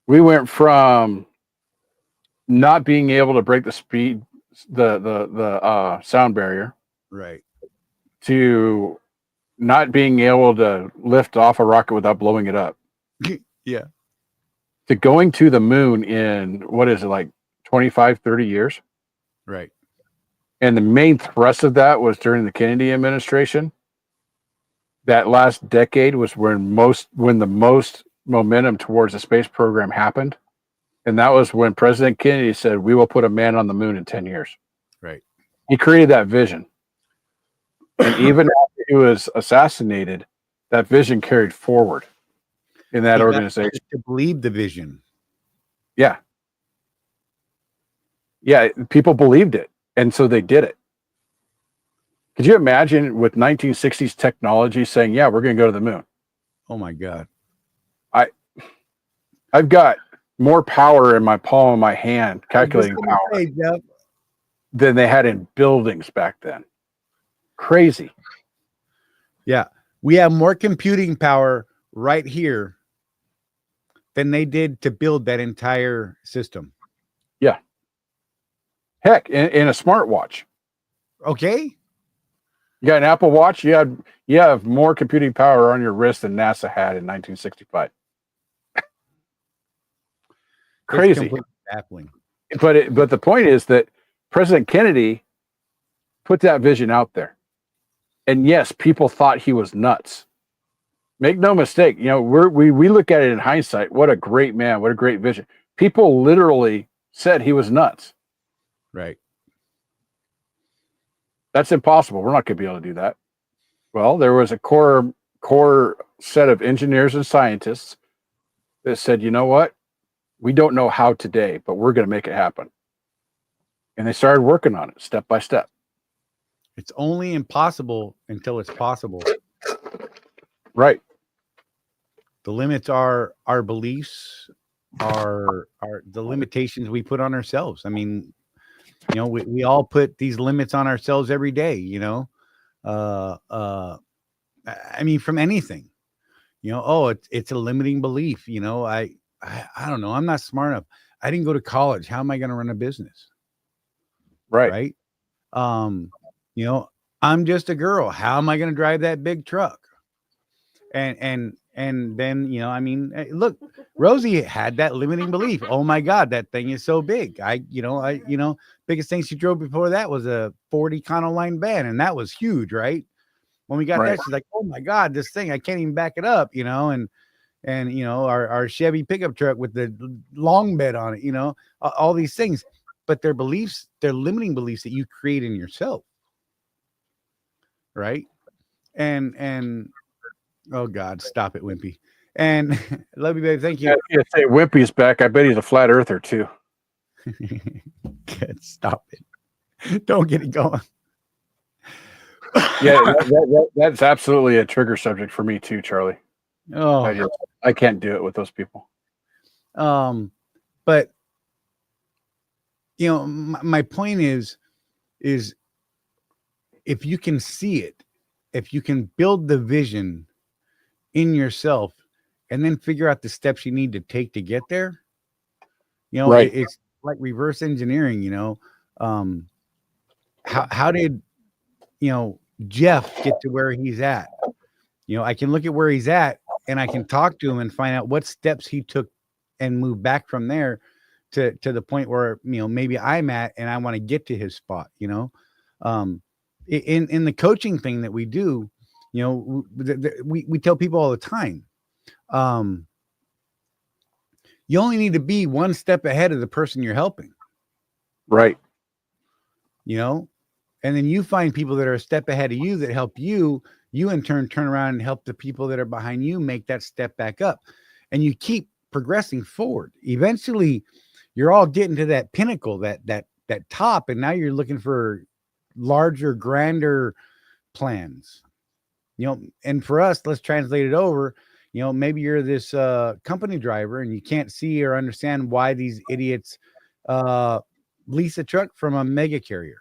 we went from not being able to break the sound barrier, right, to not being able to lift off a rocket without blowing it up. Yeah. To going to the moon in, what is it, like 25, 30 years? Right. And the main thrust of that was during the Kennedy administration. That last decade was when the most momentum towards the space program happened. And that was when President Kennedy said, we will put a man on the moon in 10 years. Right. He created that vision. And even after he was assassinated, that vision carried forward in that organization. To believe the vision. Yeah. Yeah, people believed it. And so they did it. Could you imagine with 1960s technology saying, yeah, we're going to go to the moon? Oh my God. I've got more power in my palm of my hand, calculating power, than they had in buildings back then. Crazy. Yeah. We have more computing power right here than they did to build that entire system. Yeah. Heck, in a smartwatch. Okay. You got an Apple Watch, you have more computing power on your wrist than NASA had in 1965. Crazy. Baffling. But the point is that President Kennedy put that vision out there. And yes, people thought he was nuts. Make no mistake, we look at it in hindsight. What a great man, what a great vision. People literally said he was nuts. Right. That's impossible. We're not going to be able to do that. Well, there was a core set of engineers and scientists that said, you know what? We don't know how today, but we're going to make it happen. And they started working on it step by step. It's only impossible until it's possible. Right. The limits are our beliefs, are the limitations we put on ourselves. I mean, we all put these limits on ourselves every day, I mean, from anything, it's a limiting belief. I don't know. I'm not smart enough. I didn't go to college. How am I going to run a business? Right. I'm just a girl. How am I going to drive that big truck? And then, I mean, look, Rosie had that limiting belief. Oh my God, that thing is so big. Biggest thing she drove before that was a 40 Econoline van, and that was huge, right? When we got Right. that, she's like, "Oh my God, this thing, I can't even back it up," and our Chevy pickup truck with the long bed on it, all these things. But they're beliefs, they're limiting beliefs that you create in yourself, right? And oh God, stop it, Wimpy. And love you, babe. Thank you. Yeah, say Wimpy's back. I bet he's a flat earther too. Good, stop it. Don't get it going. Yeah, that's absolutely a trigger subject for me too, Charlie. Oh, I can't do it with those people. but my point is if you can see it, if you can build the vision in yourself and then figure out the steps you need to take to get there, Right. it's like reverse engineering. How did Jeff get to where he's at? I can look at where he's at and I can talk to him and find out what steps he took and move back from there to the point where maybe I'm at and I want to get to his spot. In the coaching thing that we do, we tell people all the time, you only need to be one step ahead of the person you're helping. Right. And then you find people that are a step ahead of you that help you in turn turn around and help the people that are behind you make that step back up, and you keep progressing forward. Eventually you're all getting to that pinnacle, that top, and now you're looking for larger, grander plans. And for us, let's translate it over. Maybe you're this company driver and you can't see or understand why these idiots lease a truck from a mega carrier.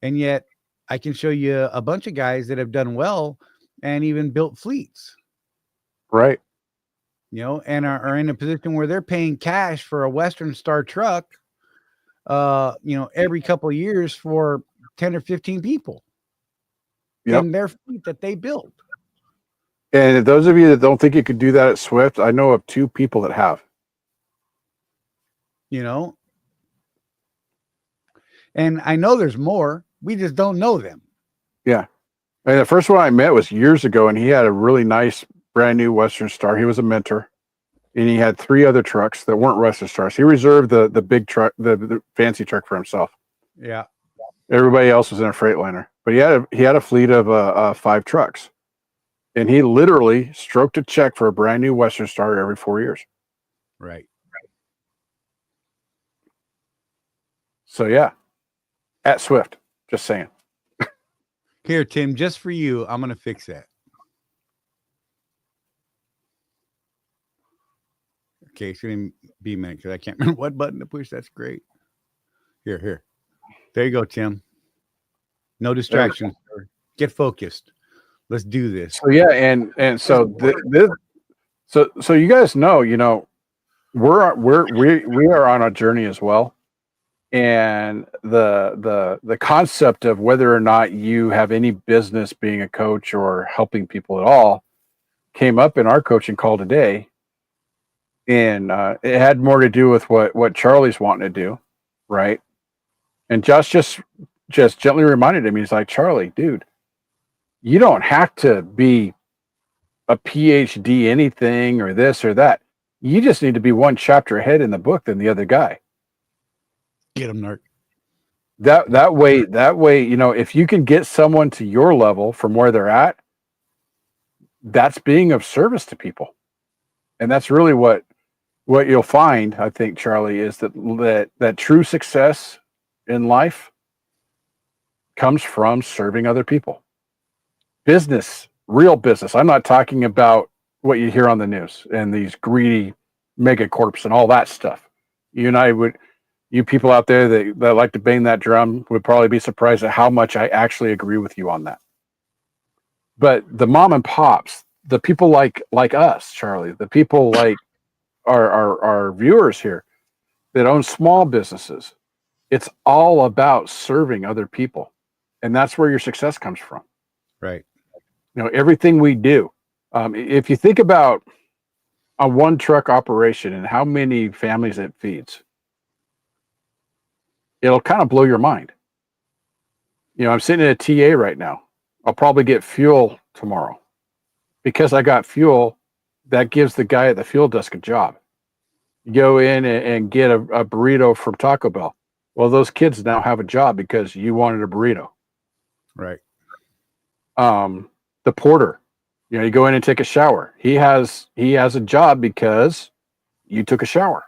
And yet I can show you a bunch of guys that have done well and even built fleets. Right. And are in a position where they're paying cash for a Western Star truck, every couple of years for 10 or 15 people in their fleet that they built. And those of you that don't think you could do that at Swift, I know of 2 people that have. And I know there's more. We just don't know them. Yeah. And the first one I met was years ago, and he had a really nice brand new Western Star. He was a mentor, and he had 3 other trucks that weren't Western Stars. He reserved the big truck, the fancy truck for himself. Yeah. Everybody else was in a Freightliner, but he had a fleet of 5 trucks, and he literally stroked a check for a brand new Western Star every 4 years. Right. So yeah, at Swift, just saying. Here, Tim, just for you, I'm going to fix that. Okay, it's going to be a minute because I can't remember what button to push. That's great. Here. There you go, Tim. No distractions. Get focused. Let's do this. So yeah, and so so you guys know, we are on a journey as well. And the concept of whether or not you have any business being a coach or helping people at all came up in our coaching call today. And it had more to do with what Charlie's wanting to do, right? And Josh just gently reminded him, he's like, Charlie, dude, you don't have to be a PhD anything or this or that. You just need to be one chapter ahead in the book than the other guy. Get them, Narc. That way, if you can get someone to your level from where they're at, that's being of service to people. And that's really what you'll find, I think, Charlie, is that true success in life comes from serving other people. Business, real business. I'm not talking about what you hear on the news and these greedy mega corps and all that stuff. You people out there that like to bang that drum would probably be surprised at how much I actually agree with you on that. But the mom and pops, the people like us, Charlie, the people like our viewers here that own small businesses, it's all about serving other people. And that's where your success comes from. Right. Everything we do. If you think about a one truck operation and how many families it feeds, it'll kind of blow your mind. I'm sitting at a TA right now, I'll probably get fuel tomorrow. Because I got fuel, that gives the guy at the fuel desk a job. You go in and get a burrito from Taco Bell. Well, those kids now have a job because you wanted a burrito. Right. The porter, you go in and take a shower. He has a job because you took a shower.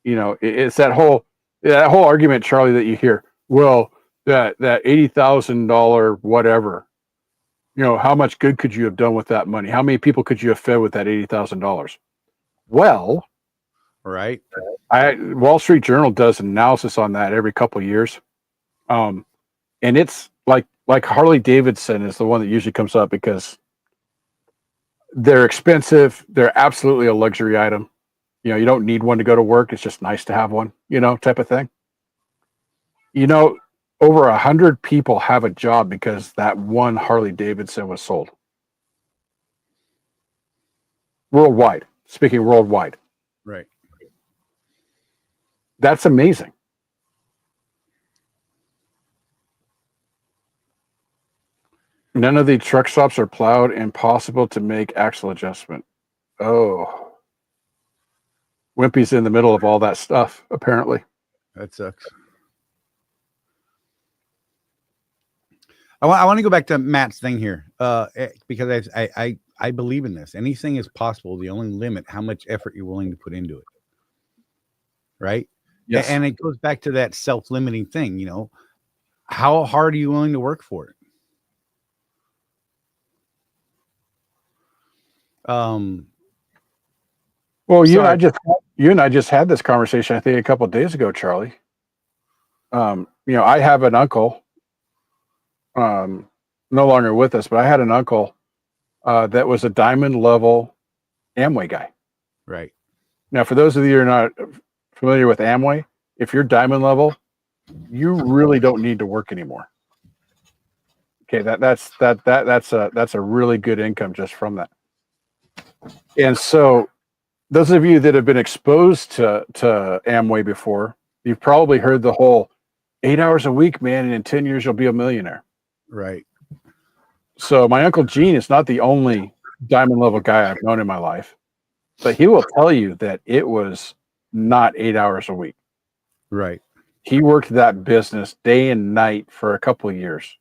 It's that whole argument, Charlie, that you hear. Well, that $80,000 whatever. How much good could you have done with that money? How many people could you have fed with that $80,000? Well, right. Wall Street Journal does analysis on that every couple of years, and it's like Harley Davidson is the one that usually comes up because they're expensive. They're absolutely a luxury item. You don't need one to go to work. It's just nice to have one, type of thing. Over 100 people have a job because that one Harley Davidson was sold. Worldwide. Speaking worldwide. Right. That's amazing. None of the truck stops are plowed. Impossible to make axle adjustment. Oh. Wimpy's in the middle of all that stuff, apparently. That sucks. I want to go back to Matt's thing here, because I believe in this. Anything is possible. The only limit how much effort you're willing to put into it. Right? Yes. And it goes back to that self-limiting thing. How hard are you willing to work for it? Well, you and I just had this conversation, I think, a couple of days ago, Charlie. I have an uncle, no longer with us, but I had an uncle that was a diamond level Amway guy. Right. Now, for those of you who are not familiar with Amway, if you're diamond level, you really don't need to work anymore. Okay, that's a really good income just from that. And so those of you that have been exposed to Amway before, you've probably heard the whole 8 hours a week, man, and in 10 years you'll be a millionaire. Right. So my Uncle Gene is not the only diamond level guy I've known in my life, but he will tell you that it was not 8 hours a week. Right. He worked that business day and night for a couple of years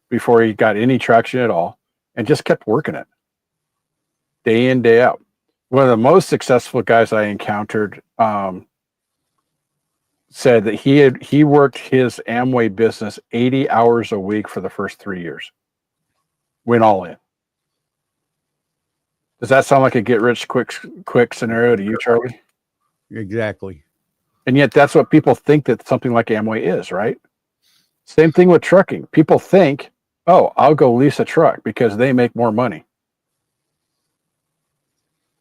before he got any traction at all and just kept working it day in, day out. One of the most successful guys I encountered said that he worked his Amway business 80 hours a week for the first 3 years. Went all in. Does that sound like a get rich quick scenario to you, Charlie? Exactly. And yet that's what people think that something like Amway is, right? Same thing with trucking. People think, oh, I'll go lease a truck because they make more money.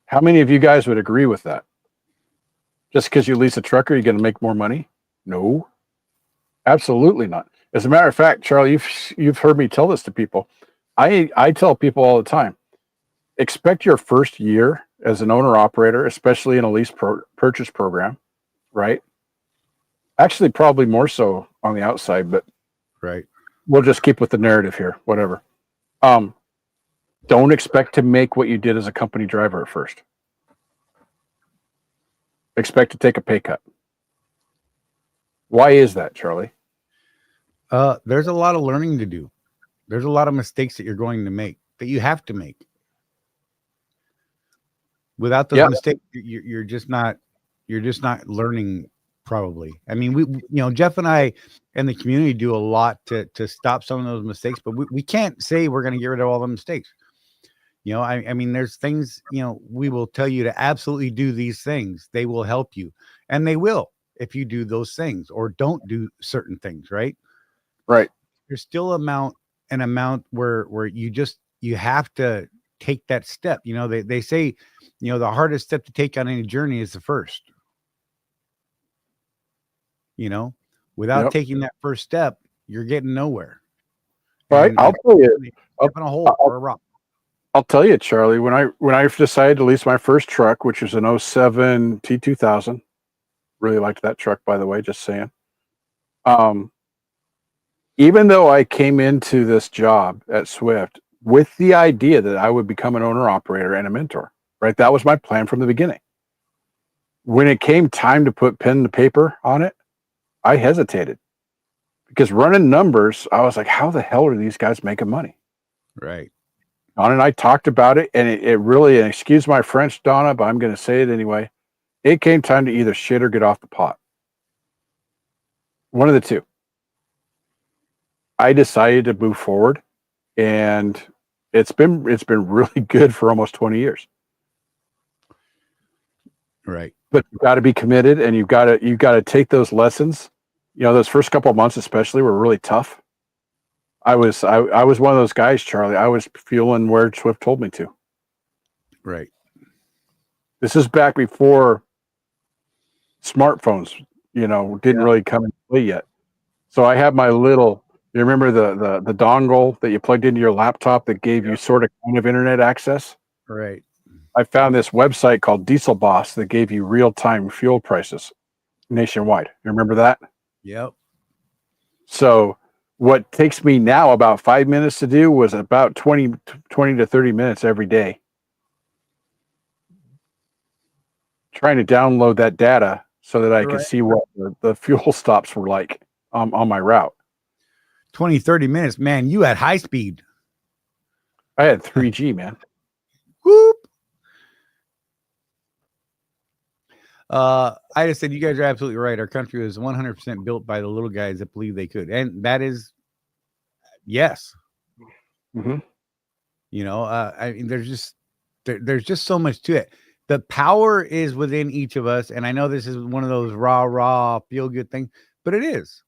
How many of you guys would agree with that? Just because you lease a truck, are you going to make more money? No, absolutely not. As a matter of fact, Charlie, you've heard me tell this to people. I tell people all the time, expect your first year as an owner operator, especially in a lease purchase program, right? Actually, probably more so on the outside, but right. We'll just keep with the narrative here, whatever. Don't expect to make what you did as a company driver at first. Expect to take a pay cut. Why is that, Charlie? There's a lot of learning to do. There's a lot of mistakes that you're going to make, that you have to make. Without those mistakes, you're just not learning. Probably. I mean, Jeff and I and the community do a lot to stop some of those mistakes, but we can't say we're going to get rid of all the mistakes. I mean, there's things, we will tell you to absolutely do these things. They will help you, and they will if you do those things or don't do certain things, right? Right. There's still an amount where you have to take that step. They say, the hardest step to take on any journey is the first. Without taking that first step, you're getting nowhere. Right. I'll tell you, up in a hole or a rock. I'll tell you, Charlie, when I decided to lease my first truck, which was an 07 T2000, really liked that truck, by the way, just saying. even though I came into this job at Swift with the idea that I would become an owner operator and a mentor, right? That was my plan from the beginning. When it came time to put pen to paper on it, I hesitated because running numbers, I was like, how the hell are these guys making money? Right. Donna and I talked about it, and it really, and excuse my French, Donna, but I'm going to say it anyway. It came time to either shit or get off the pot. One of the two. I decided to move forward, and it's been really good for almost 20 years. Right. But you've got to be committed, and you've got to take those lessons. You know, those first couple of months especially were really tough. I was one of those guys, Charlie. I was fueling where Swift told me to. Right. This is back before smartphones, didn't really come into play yet. So I have my little, you remember the dongle that you plugged into your laptop that gave you sort of kind of internet access? Right. I found this website called Diesel Boss that gave you real-time fuel prices nationwide. You remember that? Yep. So what takes me now about 5 minutes to do was about 20 to 30 minutes every day trying to download that data so that I could see what the fuel stops were like on my route. 20, 30 minutes, man. You had high speed. I had 3G, man. Whoop. I just said, you guys are absolutely right. Our country was 100% built by the little guys that believe they could. And that is, yes. Mm-hmm. I mean, there's just so much to it. The power is within each of us. And I know this is one of those raw, feel good things, but it is.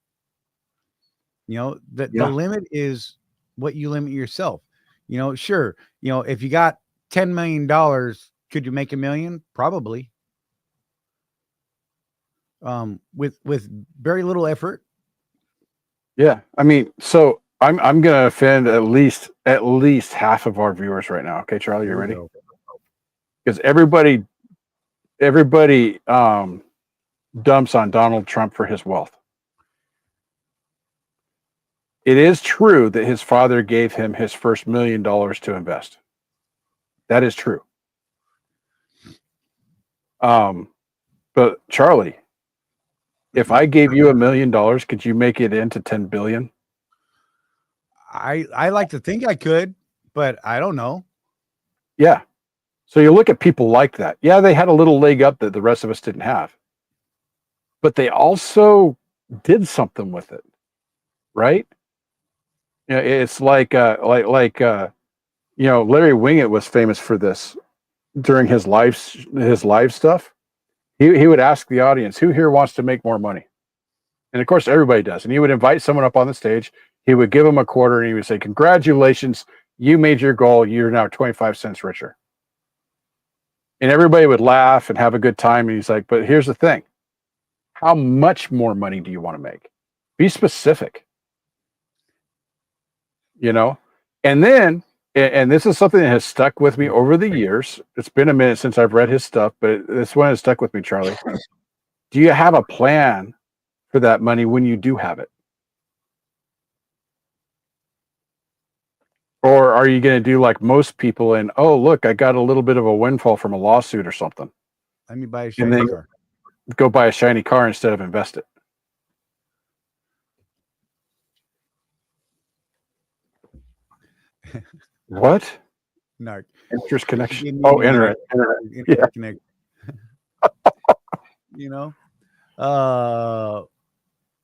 The limit is what you limit yourself. Sure. If you got $10 million, could you make $1 million? Probably. With very little effort. Yeah. I mean, so I'm going to offend at least half of our viewers right now. Okay, Charlie, you ready? Because everybody dumps on Donald Trump for his wealth. It is true that his father gave him his first $1 million to invest. That is true. But Charlie, if I gave you $1 million, could you make it into 10 billion? I like to think I could, but I don't know. Yeah. So you look at people like that. Yeah, they had a little leg up that the rest of us didn't have. But they also did something with it. Right? It's like Larry Wingett was famous for this during his live stuff. He would ask the audience, who here wants to make more money? And of course, everybody does. And he would invite someone up on the stage. He would give them a quarter and he would say, congratulations, you made your goal. You're now 25 cents richer. And everybody would laugh and have a good time. And he's like, but here's the thing. How much more money do you want to make? Be specific. And then, and this is something that has stuck with me over the years. It's been a minute since I've read his stuff, but this one has stuck with me, Charlie. Do you have a plan for that money when you do have it? Or are you going to do like most people and, oh, look, I got a little bit of a windfall from a lawsuit or something. Let me buy a shiny car. Go buy a shiny car instead of invest it. What? Narc. Interest connection. Oh, internet. Yeah. Connect.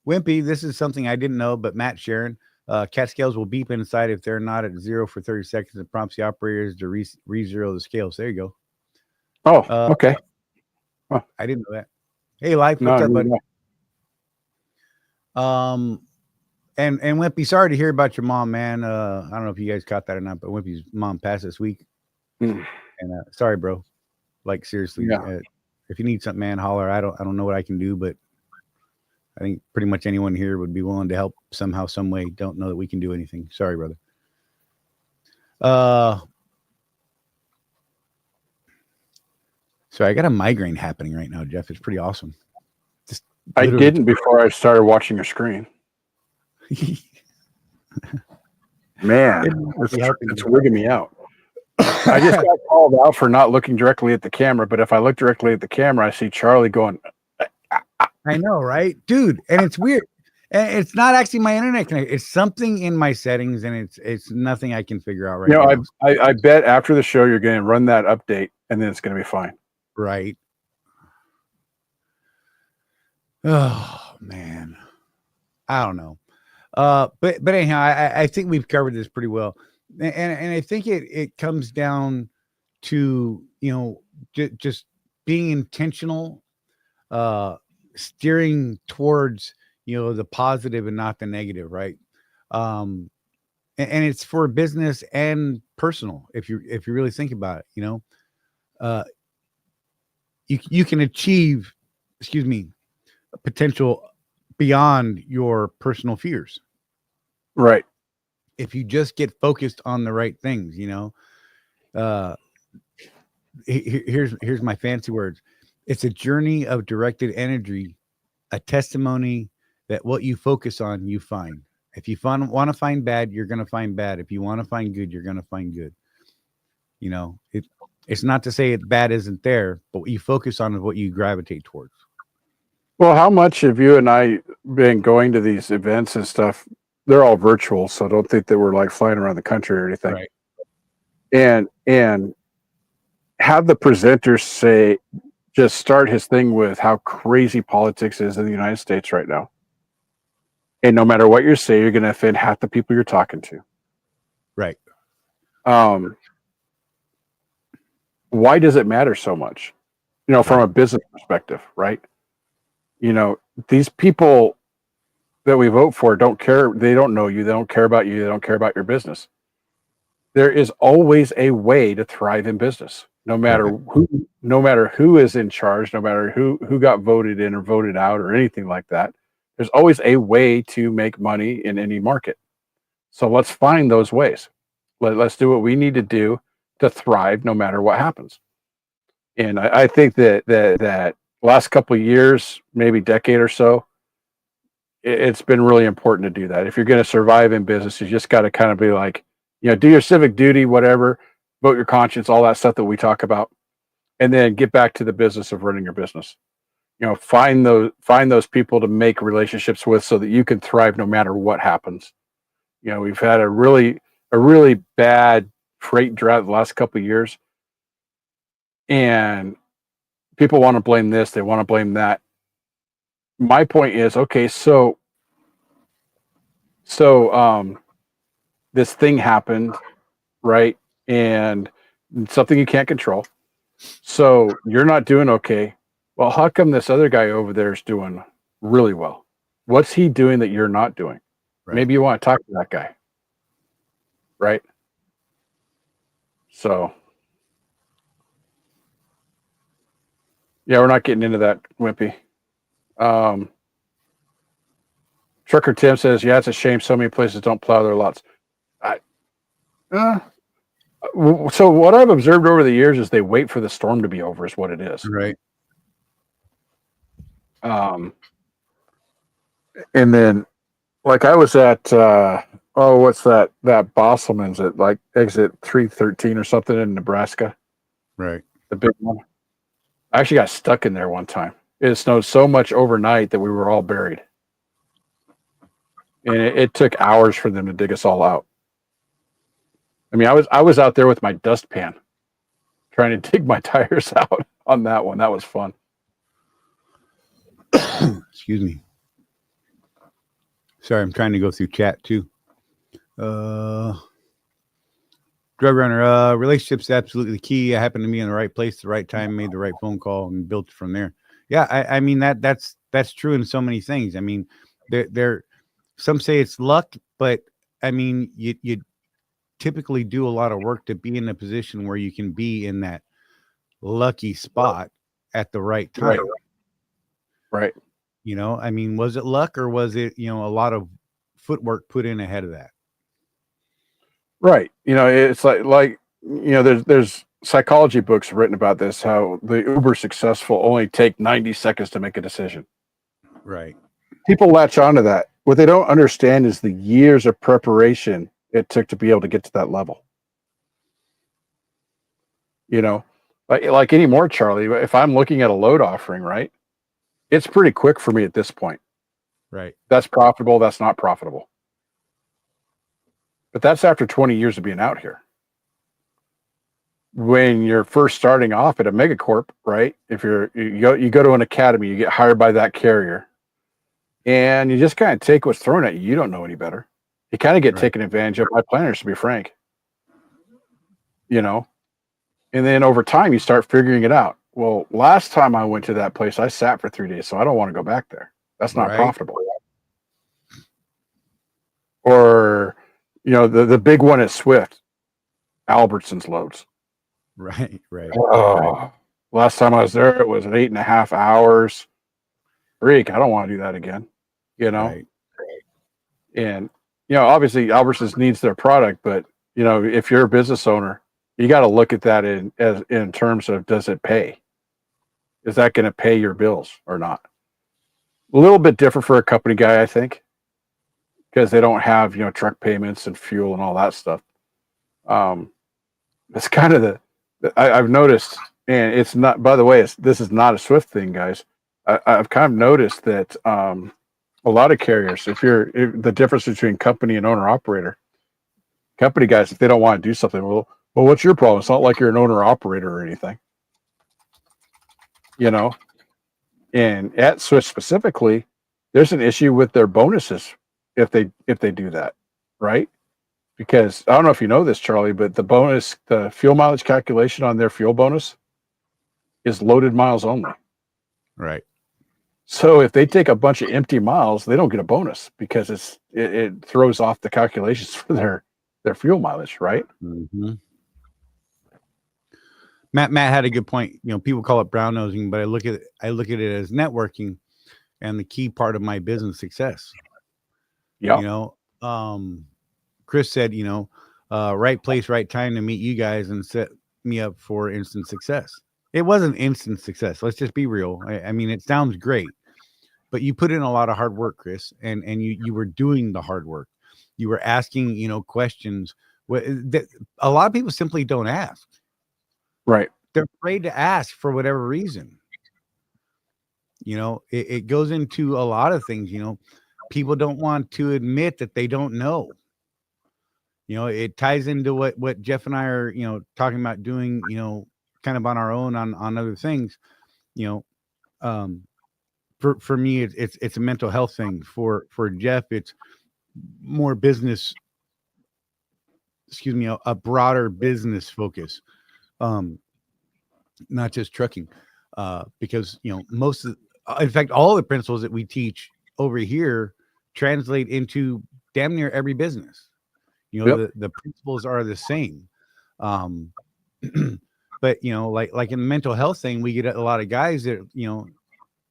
Wimpy, this is something I didn't know, but Matt Sharon, cat scales will beep inside if they're not at 0 for 30 seconds. It prompts the operators to re-zero the scales. There you go. Oh, okay. I didn't know that. Hey, Life, what's up, buddy? And Wimpy, sorry to hear about your mom, man. I don't know if you guys caught that or not, but Wimpy's mom passed this week. And sorry, bro. Like seriously, if you need something, man, holler. I don't know what I can do, but I think pretty much anyone here would be willing to help somehow, some way. Don't know that we can do anything. Sorry, brother. So I got a migraine happening right now, Jeff. It's pretty awesome. I didn't before I started watching your screen. Man, It might be helping it's you. wigging me out. I just got called out for not looking directly at the camera, but if I look directly at the camera, I see Charlie going, I know, right, dude? And it's weird. And it's not actually my internet connection. It's something in my settings, and it's nothing I can figure out right now. I bet after the show you're going to run that update, and then it's going to be fine. Right. Oh man, I don't know. But anyhow, I think we've covered this pretty well, and I think it comes down to just being intentional, steering towards the positive and not the negative, right? And it's for business and personal. If you really think about it, you can achieve, potential beyond your personal fears. Right. If you just get focused on the right things, here's my fancy words. It's a journey of directed energy, a testimony that what you focus on, you find. If you want to find bad, you're going to find bad. If you want to find good, you're going to find good. It's not to say bad isn't there, but what you focus on is what you gravitate towards. Well, how much have you and I been going to these events and stuff? They're all virtual, so don't think that we're like flying around the country or anything. Right. And have the presenter just start his thing with how crazy politics is in the United States right now. And no matter what you say, you're going to offend half the people you're talking to. Right. Why does it matter so much? From a business perspective, right? These people that we vote for don't care. They don't know you. They don't care about you. They don't care about your business. There is always a way to thrive in business, no matter who is in charge, no matter who got voted in or voted out or anything like that. There's always a way to make money in any market. So let's find those ways. Let's do what we need to do to thrive no matter what happens. And I think that last couple of years, maybe decade or so, it's been really important to do that. If you're going to survive in business, you just got to kind of be like, do your civic duty, whatever, vote your conscience, all that stuff that we talk about, and then get back to the business of running your business. Find those people to make relationships with so that you can thrive no matter what happens. We've had a really bad freight drought the last couple of years, and people want to blame this, they want to blame that. My point is, okay, so this thing happened, right? And something you can't control. So you're not doing okay. Well, how come this other guy over there is doing really well? What's he doing that you're not doing? Right. Maybe you want to talk to that guy, right? So, yeah, we're not getting into that, Wimpy. Trucker Tim says, yeah, it's a shame so many places don't plow their lots. So what I've observed over the years is they wait for the storm to be over is what it is. Right. And then like I was at, what's that Bosselman's at like exit 313 or something in Nebraska. Right. The big one. I actually got stuck in there one time. It snowed so much overnight that we were all buried. And it took hours for them to dig us all out. I mean, I was out there with my dustpan trying to dig my tires out on that one. That was fun. Excuse me. Sorry, I'm trying to go through chat too. Drug runner, relationships absolutely key. I happened to be in the right place at the right time, made the right phone call, and built it from there. Yeah, I mean that's true in so many things. I mean, there some say it's luck, but I mean you typically do a lot of work to be in a position where you can be in that lucky spot at the right time. Right. I mean, was it luck or was it, a lot of footwork put in ahead of that? Right. It's like there's psychology books written about this, how the uber successful only take 90 seconds to make a decision. Right. People latch onto that. what they don't understand is the years of preparation it took to be able to get to that level. You know, like anymore, Charlie. If I'm looking at a load offering, right, it's pretty quick for me at this point. Right. That's profitable. That's not profitable. But that's after 20 years of being out here. When you're first starting off at a megacorp, right? If you go to an academy, you get hired by that carrier, and you just kind of take what's thrown at you. You don't know any better. You kind of get Right. taken advantage of by planners, to be frank. You know, and then over time you start figuring it out. Well, last time I went to that place, I sat for 3 days, so I don't want to go back there. That's not Right. profitable. Or, the big one at Swift, Albertson's loads. Right. Right. Oh, last time I was there, it was 8.5 hours. Freak, I don't want to do that again. Right. And obviously Albertsons needs their product, but if you're a business owner, you got to look at that in terms of, does it pay? Is that going to pay your bills or not? A little bit different for a company guy, I think, because they don't have truck payments and fuel and all that stuff. It's kind of I've noticed, and it's not. By the way, this is not a Swift thing, guys. I've kind of noticed that a lot of carriers, if the difference between company and owner operator, company guys, if they don't want to do something, well, what's your problem? It's not like you're an owner operator or anything, And at Swift specifically, there's an issue with their bonuses if they do that, right? Because I don't know if you know this, Charlie, but the fuel mileage calculation on their fuel bonus is loaded miles only. Right. So if they take a bunch of empty miles, they don't get a bonus because it throws off the calculations for their fuel mileage, right? Mm-hmm. Matt had a good point. People call it brown nosing, but I look at it as networking and the key part of my business success. Yeah. Chris said, right place, right time to meet you guys and set me up for instant success. It wasn't instant success. Let's just be real. I mean, it sounds great, but you put in a lot of hard work, Chris, and you were doing the hard work. You were asking, questions that a lot of people simply don't ask. Right. They're afraid to ask for whatever reason. It goes into a lot of things. People don't want to admit that they don't know. It ties into what Jeff and I are, talking about doing, kind of on our own on other things. For me, it's a mental health thing. For Jeff, it's more business. Excuse me, a broader business focus, not just trucking, because most of, in fact, all the principles that we teach over here translate into damn near every business. Yep. The principles are the same. But like in the mental health thing, we get a lot of guys that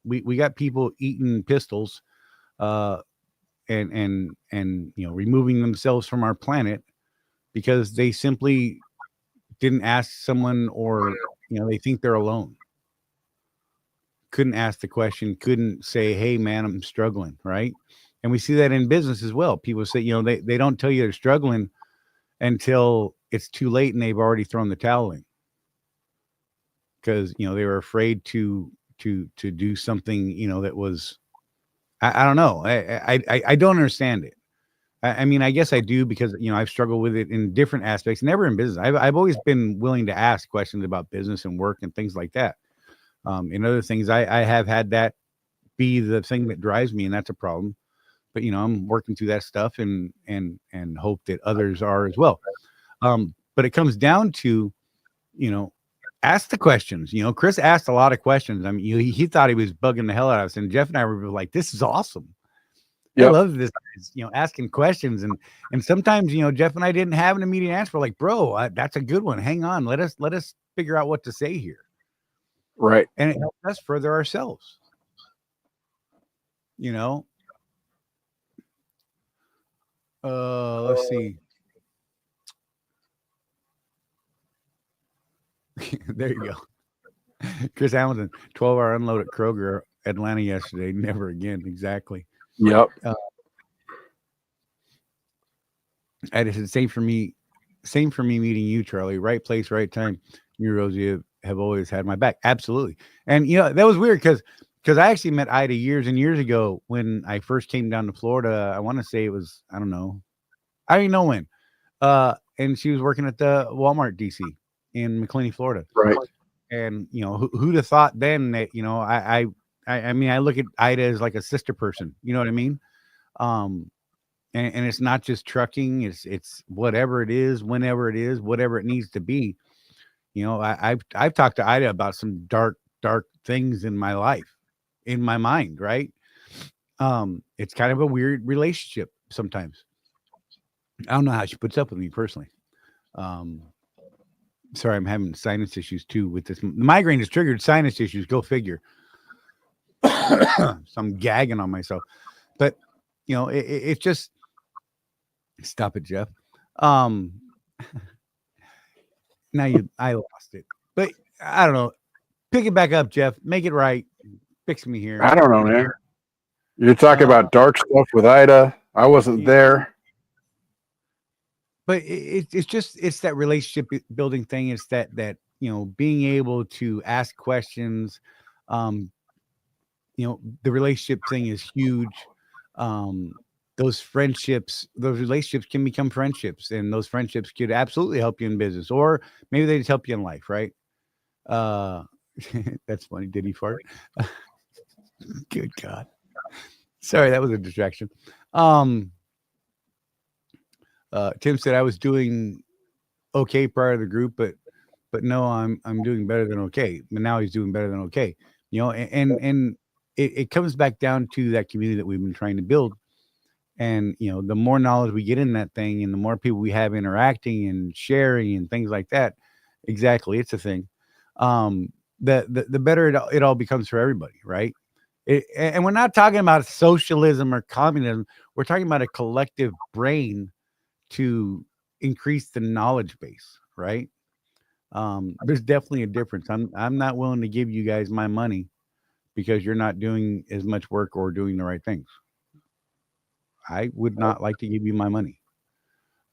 we got people eating pistols, and removing themselves from our planet because they simply didn't ask someone, or they think they're alone. Couldn't ask the question, couldn't say, hey man, I'm struggling, right? And we see that in business as well. People say, they don't tell you they're struggling until it's too late and they've already thrown the towel in, because they were afraid to do something that was, I don't know, I don't understand it. I mean, I guess I do, because I've struggled with it in different aspects, never in business. I've always been willing to ask questions about business and work and things like that. In other things, I have had that be the thing that drives me, and that's a problem. But I'm working through that stuff and hope that others are as well. But it comes down to, ask the questions. Chris asked a lot of questions. I mean, he thought he was bugging the hell out of us, and Jeff and I were like, "This is awesome. I Yep. love this." Asking questions, and sometimes Jeff and I didn't have an immediate answer. We're like, "Bro, that's a good one. Hang on, let us figure out what to say here." Right. And it helped us further ourselves. Let's see. There you go. Chris Hamilton, 12-hour unload at Kroger, Atlanta yesterday. Never again. Exactly. Yep. I said, same for me meeting you, Charlie. Right place, right time. You, Rosie, have always had my back. Absolutely. And that was weird because I actually met Ida years and years ago when I first came down to Florida. I want to say it was, I don't know. I don't even know when. And she was working at the Walmart DC in McLeany, Florida. Right. And who'd have thought then that I mean, I look at Ida as like a sister person. You know what I mean? Um, and it's not just trucking. It's whatever it is, whenever it is, whatever it needs to be. I've talked to Ida about some dark things in my life, in my mind. Right? It's kind of a weird relationship sometimes. I don't know how she puts up with me personally. Um, Sorry, I'm having sinus issues too with this. The migraine has triggered sinus issues. Go figure. So I'm gagging on myself, but it's just stop it, Jeff. Um, I lost it, but I don't know. Pick it back up, Jeff. Make it right. Fix me here. I don't know, man. You're talking Uh, about dark stuff with Ida. I wasn't there. But it's that relationship building thing. It's that being able to ask questions. Um, the relationship thing is huge. Um, those relationships can become friendships, and those friendships could absolutely help you in business, or maybe they just help you in life, right? Uh, that's funny. Did he fart? Good God. Sorry, that was a distraction. Um, Tim said I was doing okay prior to the group, but no, I'm doing better than okay. But now he's doing better than okay. And it comes back down to that community that we've been trying to build. And the more knowledge we get in that thing, and the more people we have interacting and sharing and things like that, exactly, it's a thing. The better it all becomes for everybody, right? And we're not talking about socialism or communism. We're talking about a collective brain to increase the knowledge base, right? There's definitely a difference. I'm not willing to give you guys my money because you're not doing as much work or doing the right things. I would not like to give you my money.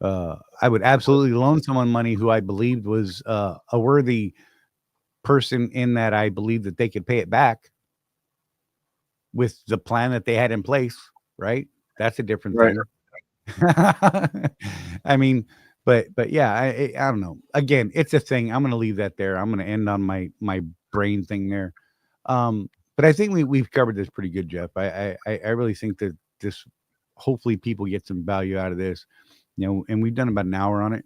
I would absolutely loan someone money who I believed was a worthy person, in that I believed that they could pay it back with the plan that they had in place, right? That's a different Right. thing. I mean, but yeah, I don't know. Again, it's a thing. I'm going to leave that there. I'm going to end on my brain thing there. But I think we've covered this pretty good, Jeff. I really think that this, hopefully people get some value out of this, and we've done about an hour on it.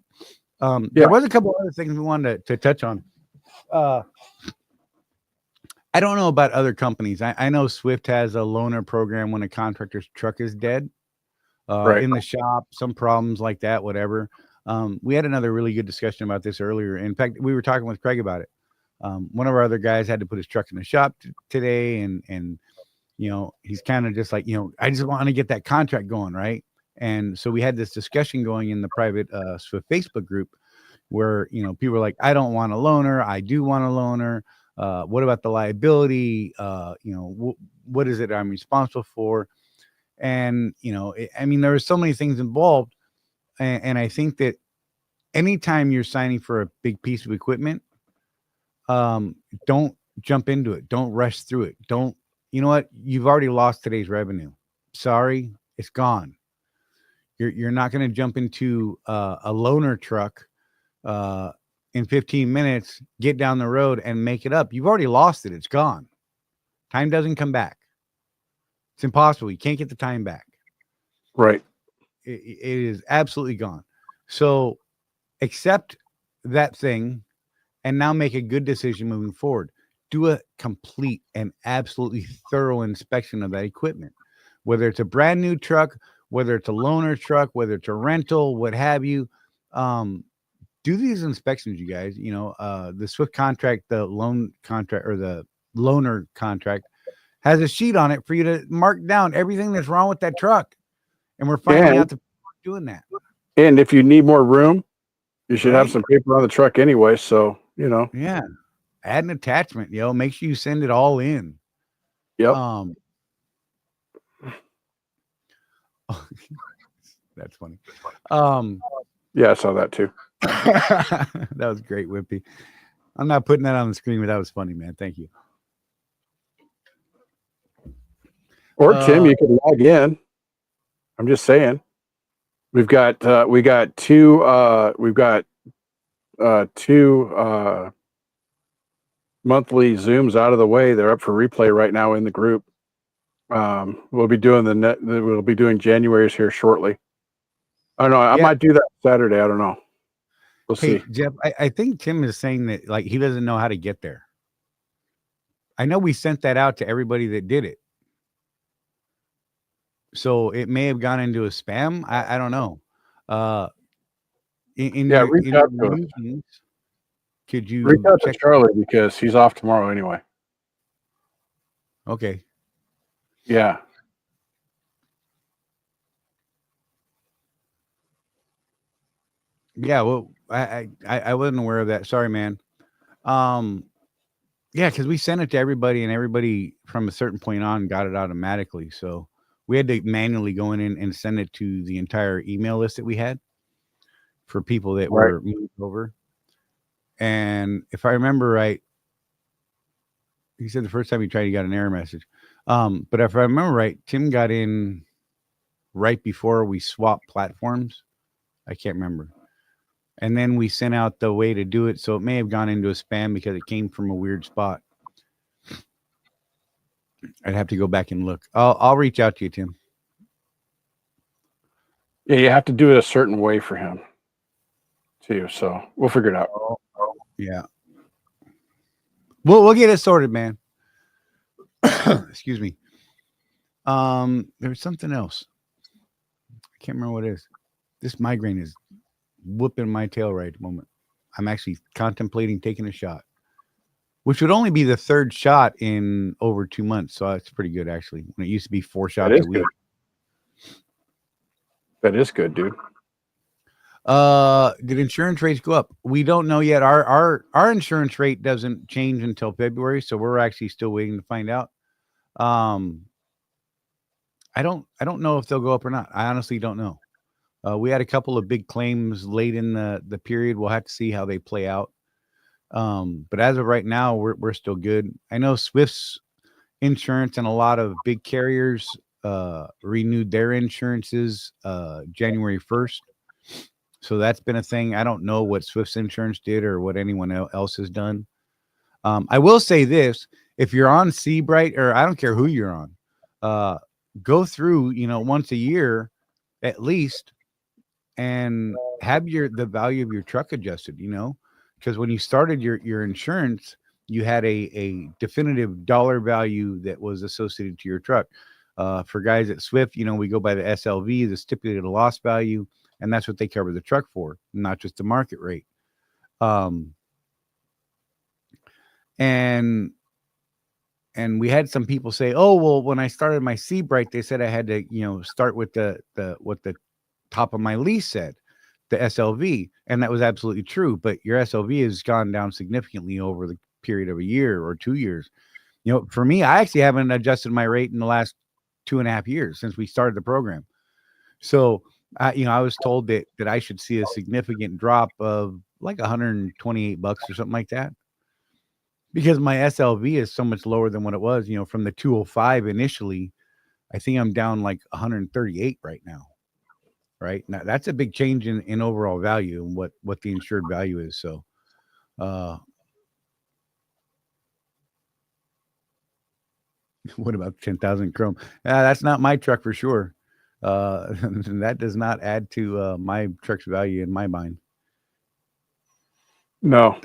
There was a couple other things we wanted to touch on. I don't know about other companies. I know Swift has a loaner program when a contractor's truck is dead Right. in the shop, some problems like that, whatever. We had another really good discussion about this earlier. In fact, we were talking with Craig about it. One of our other guys had to put his truck in the shop today, and he's kind of just like, I just want to get that contract going, right? And so we had this discussion going in the private Swift Facebook group where people were like, I don't want a loaner, I do want a loaner. What about the liability? What is it I'm responsible for? And I mean, there are so many things involved, and I think that anytime you're signing for a big piece of equipment, don't jump into it. Don't rush through it. Don't, you know what? You've already lost today's revenue. Sorry, it's gone. You're not going to jump into a loaner truck in 15 minutes, get down the road and make it up. You've already lost it. It's gone. Time doesn't come back. It's impossible. You can't get the time back. Right. It is absolutely gone. So accept that thing and now make a good decision moving forward. Do a complete and absolutely thorough inspection of that equipment, whether it's a brand new truck, whether it's a loaner truck, whether it's a rental, what have you. Do these inspections, you guys. The Swift contract, the loan contract, or the loaner contract has a sheet on it for you to mark down everything that's wrong with that truck. And we're finding out that people are doing that. And if you need more room, you should have Right? some paper on the truck anyway. So, Yeah. Add an attachment, make sure you send it all in. Yep. That's funny. Yeah, I saw that too. That was great, Wimpy. I'm not putting that on the screen, but that was funny, man. Thank you. Or Tim, you could log in. I'm just saying. We've got two monthly Zooms out of the way. They're up for replay right now in the group. We'll be doing we'll be doing January's here shortly. I don't know. I might do that Saturday. I don't know. We'll see. Jeff, I think Tim is saying that like he doesn't know how to get there. I know we sent that out to everybody that did it. So it may have gone into a spam. I don't know. Reach out to us. Could you reach out to Charlie because he's off tomorrow anyway? Okay. Yeah. Yeah, well, I wasn't aware of that. Sorry, man. Yeah, because we sent it to everybody, and everybody from a certain point on got it automatically. So we had to manually go in and send it to the entire email list that we had for people that were moved over. And if I remember right, he said the first time he tried, he got an error message. But if I remember right, Tim got in right before we swapped platforms. I can't remember. And then we sent out the way to do it. So it may have gone into a spam because it came from a weird spot. I'd have to go back and look. I'll reach out to you, Tim. Yeah, you have to do it a certain way for him too. So we'll figure it out. Yeah. We'll get it sorted, man. Excuse me. There's something else. I can't remember what it is. This migraine is whooping my tail right at the moment. I'm actually contemplating taking a shot, which would only be the third shot in over 2 months. So that's pretty good, actually. When it used to be 4 shots a week. That is good, dude. Did insurance rates go up? We don't know yet. Our insurance rate doesn't change until February, so we're actually still waiting to find out. I don't know if they'll go up or not. I honestly don't know. We had a couple of big claims late in the period. We'll have to see how they play out. But as of right now, we're still good. I know Swift's insurance and a lot of big carriers renewed their insurances January 1st. So that's been a thing. I don't know what Swift's insurance did or what anyone else has done. I will say this: if you're on Seabright, or I don't care who you're on, go through, once a year at least, and have the value of your truck adjusted. Because when you started your insurance, you had a definitive dollar value that was associated to your truck. For guys at Swift, we go by the SLV, the stipulated loss value, and that's what they cover the truck for, not just the market rate. And we had some people say, "Oh, well, when I started my Seabright, they said I had to, start with what the top of my lease said, the SLV," and that was absolutely true. But your SLV has gone down significantly over the period of a year or 2 years. For me, I actually haven't adjusted my rate in the last 2.5 years since we started the program. So, I was told that I should see a significant drop of like $128 or something like that, because my SLV is so much lower than what it was. From the 205 initially, I think I'm down like 138 right now. Right now, that's a big change in overall value and what the insured value is. So, what about 10,000 chrome? That's not my truck for sure. That does not add to my truck's value in my mind. No,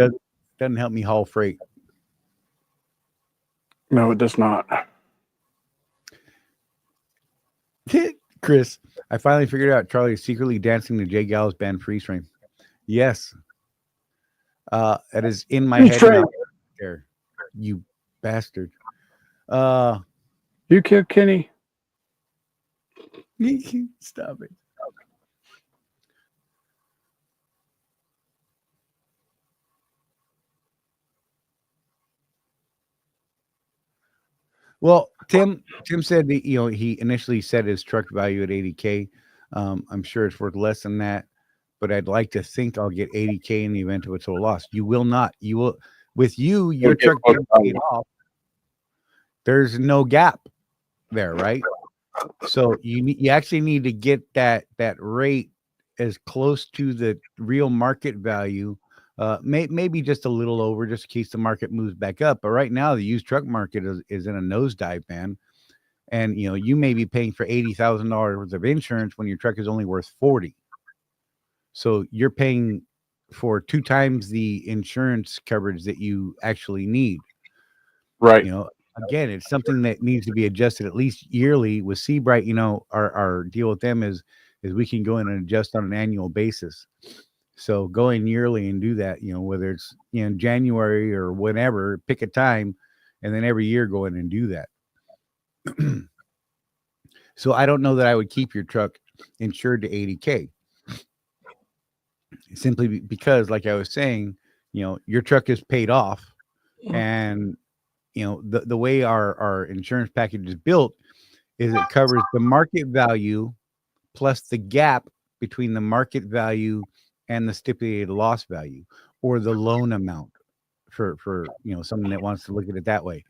doesn't help me haul freight. No, it does not. Chris, I finally figured out Charlie is secretly dancing to Jay Gall's band Freeze Frame. Yes. That is in my head now. There, you bastard. You killed Kenny. Stop it. Well, Tim said that, he initially set his truck value at $80K. I'm sure it's worth less than that, but I'd like to think I'll get 80K in the event of a total loss. You will not. You will, with you, your It'll get truck close being to paid off. There's no gap there, right? So you actually need to get that rate as close to the real market value, maybe just a little over, just in case the market moves back up. But right now, the used truck market is in a nosedive, man. And you may be paying for $80,000 worth of insurance when your truck is only worth 40. So you're paying for 2 times the insurance coverage that you actually need. right. Again, it's something that needs to be adjusted at least yearly. With Seabright, our deal with them is we can go in and adjust on an annual basis. So go in yearly and do that, whether it's January or whenever, pick a time, and then every year go in and do that. So I don't know that I would keep your truck insured to 80K, simply because, like I was saying, your truck is paid off, and the way our insurance package is built is it covers the market value plus the gap between the market value and the stipulated loss value, or the loan amount, for someone that wants to look at it that way.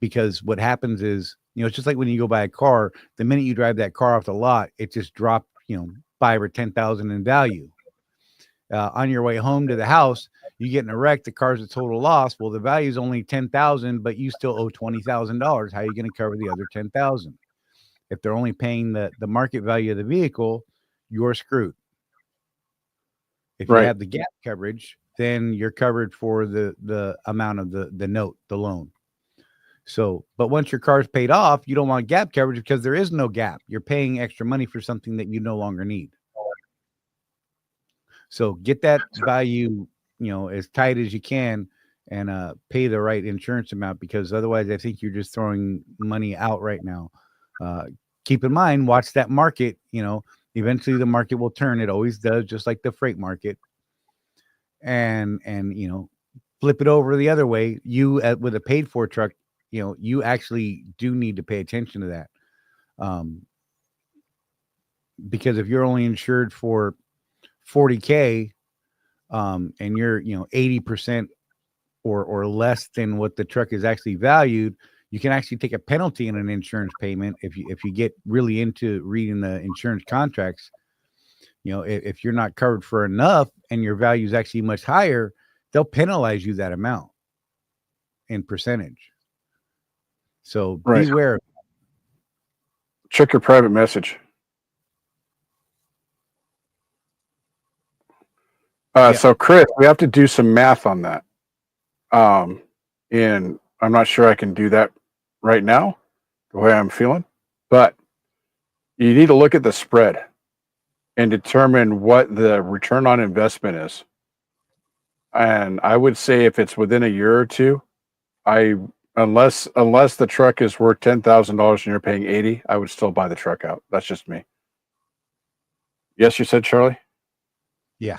Because what happens is, it's just like when you go buy a car. The minute you drive that car off the lot, it just dropped 5 or 10,000 in value. On your way home to the house, you get in a wreck, the car's a total loss. Well, the value is only 10,000, but you still owe $20,000. How are you going to cover the other 10,000? If they're only paying the market value of the vehicle, you're screwed. If you Right. have the gap coverage, then you're covered for the amount of the note, the loan. So, but once your car's paid off, you don't want gap coverage because there is no gap. You're paying extra money for something that you no longer need. So get that value, as tight as you can, and pay the right insurance amount, because otherwise I think you're just throwing money out right now. Keep in mind, watch that market. Eventually the market will turn. It always does, just like the freight market. And flip it over the other way. You, with a paid for truck, you actually do need to pay attention to that. Because if you're only insured for 40K, and you're 80% or less than what the truck is actually valued, you can actually take a penalty in an insurance payment if you get really into reading the insurance contracts. If you're not covered for enough and your value is actually much higher, they'll penalize you that amount in percentage. So Right. beware. Check your private message. Yeah. So Chris, we have to do some math on that. And I'm not sure I can do that right now, the way I'm feeling, but you need to look at the spread and determine what the return on investment is. And I would say if it's within a year or two, unless the truck is worth $10,000 and you're paying 80, I would still buy the truck out. That's just me. Yes, you said, Charlie? Yeah.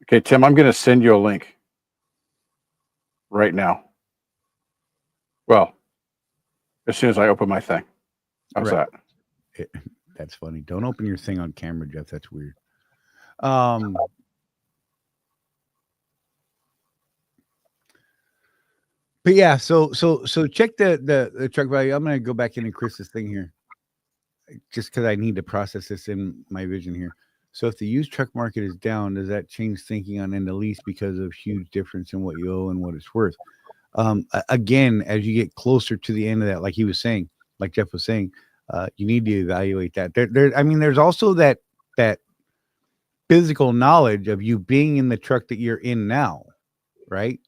Okay, Tim, I'm going to send you a link right now. Well, as soon as I open my thing. How's Right. that? That's funny. Don't open your thing on camera, Jeff. That's weird. But yeah, so check the truck value. I'm gonna go back into Chris's thing here, just because I need to process this in my vision here. So if the used truck market is down, does that change thinking on end of lease because of huge difference in what you owe and what it's worth? Again, as you get closer to the end of that, like he was saying, like Jeff was saying, you need to evaluate that. There's also that physical knowledge of you being in the truck that you're in now, right?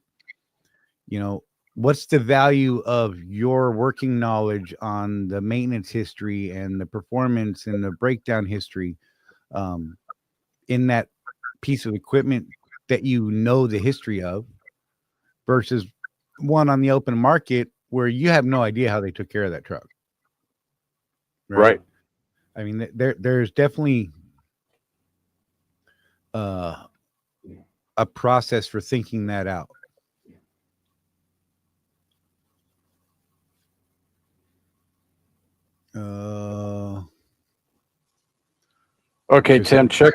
What's the value of your working knowledge on the maintenance history and the performance and the breakdown history, in that piece of equipment that the history of, versus one on the open market where you have no idea how they took care of that truck. Right. I mean, there's definitely a process for thinking that out. Okay, Tim, check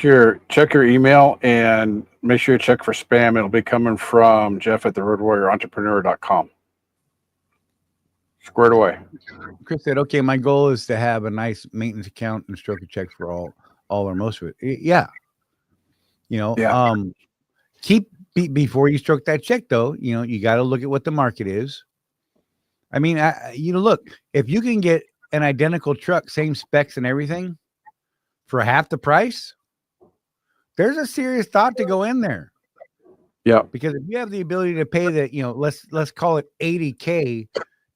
your email and make sure you check for spam. It'll be coming from Jeff at the roadwarriorentrepreneur.com. Squared away. Chris said, "Okay, my goal is to have a nice maintenance account and stroke a check for all or most of it." Yeah, keep before you stroke that check, though. You got to look at what the market is. I mean, look, if you can get an identical truck, same specs and everything, for half the price, there's a serious thought to go in there. Yeah, because if you have the ability to pay that, let's call it $80K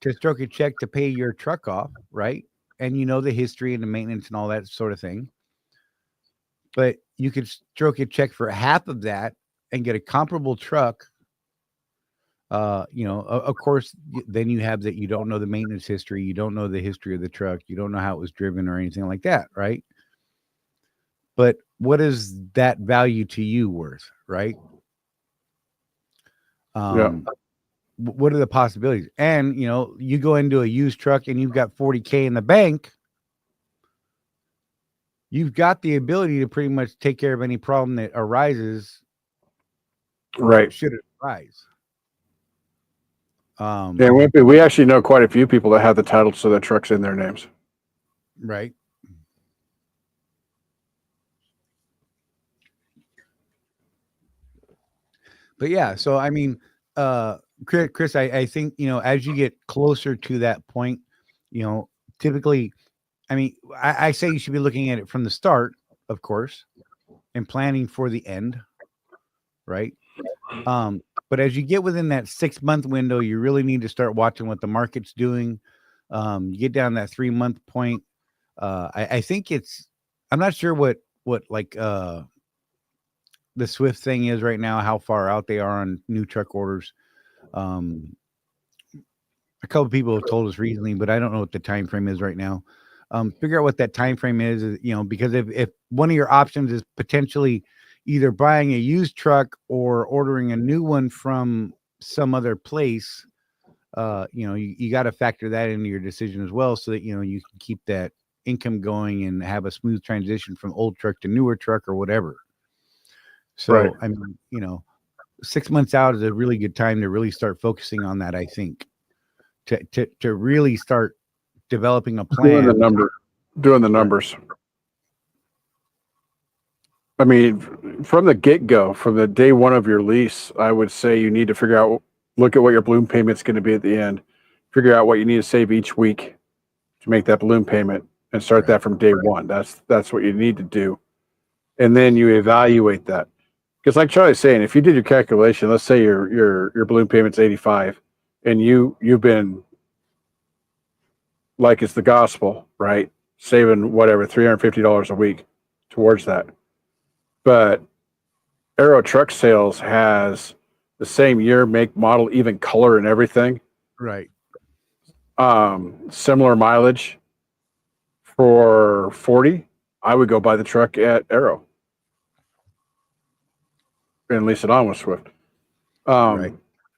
to stroke a check to pay your truck off, right? And the history and the maintenance and all that sort of thing. But you could stroke a check for half of that and get a comparable truck. Of course, then you have that you don't know the maintenance history, you don't know the history of the truck, you don't know how it was driven or anything like that, right? But what is that value to you worth, right? What are the possibilities? And you go into a used truck and you've got 40K in the bank, you've got the ability to pretty much take care of any problem that arises, right? Should it arise? Yeah, we actually know quite a few people that have the title to their trucks in their names, right? But yeah, so I mean, Chris, I think as you get closer to that point, typically, I mean, I say you should be looking at it from the start, of course, and planning for the end, right? But as you get within that 6-month window, you really need to start watching what the market's doing. You get down that 3-month point. I think I'm not sure what like the Swift thing is right now, how far out they are on new truck orders. A couple of people have told us recently, but I don't know what the time frame is right now. Figure out what that time frame is, because if one of your options is potentially either buying a used truck or ordering a new one from some other place, you got to factor that into your decision as well, so that you can keep that income going and have a smooth transition from old truck to newer truck or whatever. So, right. I mean, 6 months out is a really good time to really start focusing on that. I think to really start developing a plan. Doing the numbers. Right. I mean, from the get-go, from the day one of your lease, I would say you need to look at what your balloon payment's going to be at the end, figure out what you need to save each week to make that balloon payment, and start that from day one. That's what you need to do. And then you evaluate that. Because like Charlie's saying, if you did your calculation, let's say your balloon payment's 85, and you've been, like it's the gospel, right? Saving whatever, $350 a week towards that. But Aero Truck Sales has the same year, make, model, even color and everything. Right. Similar mileage for 40, I would go buy the truck at Aero and lease it on with Swift. Right.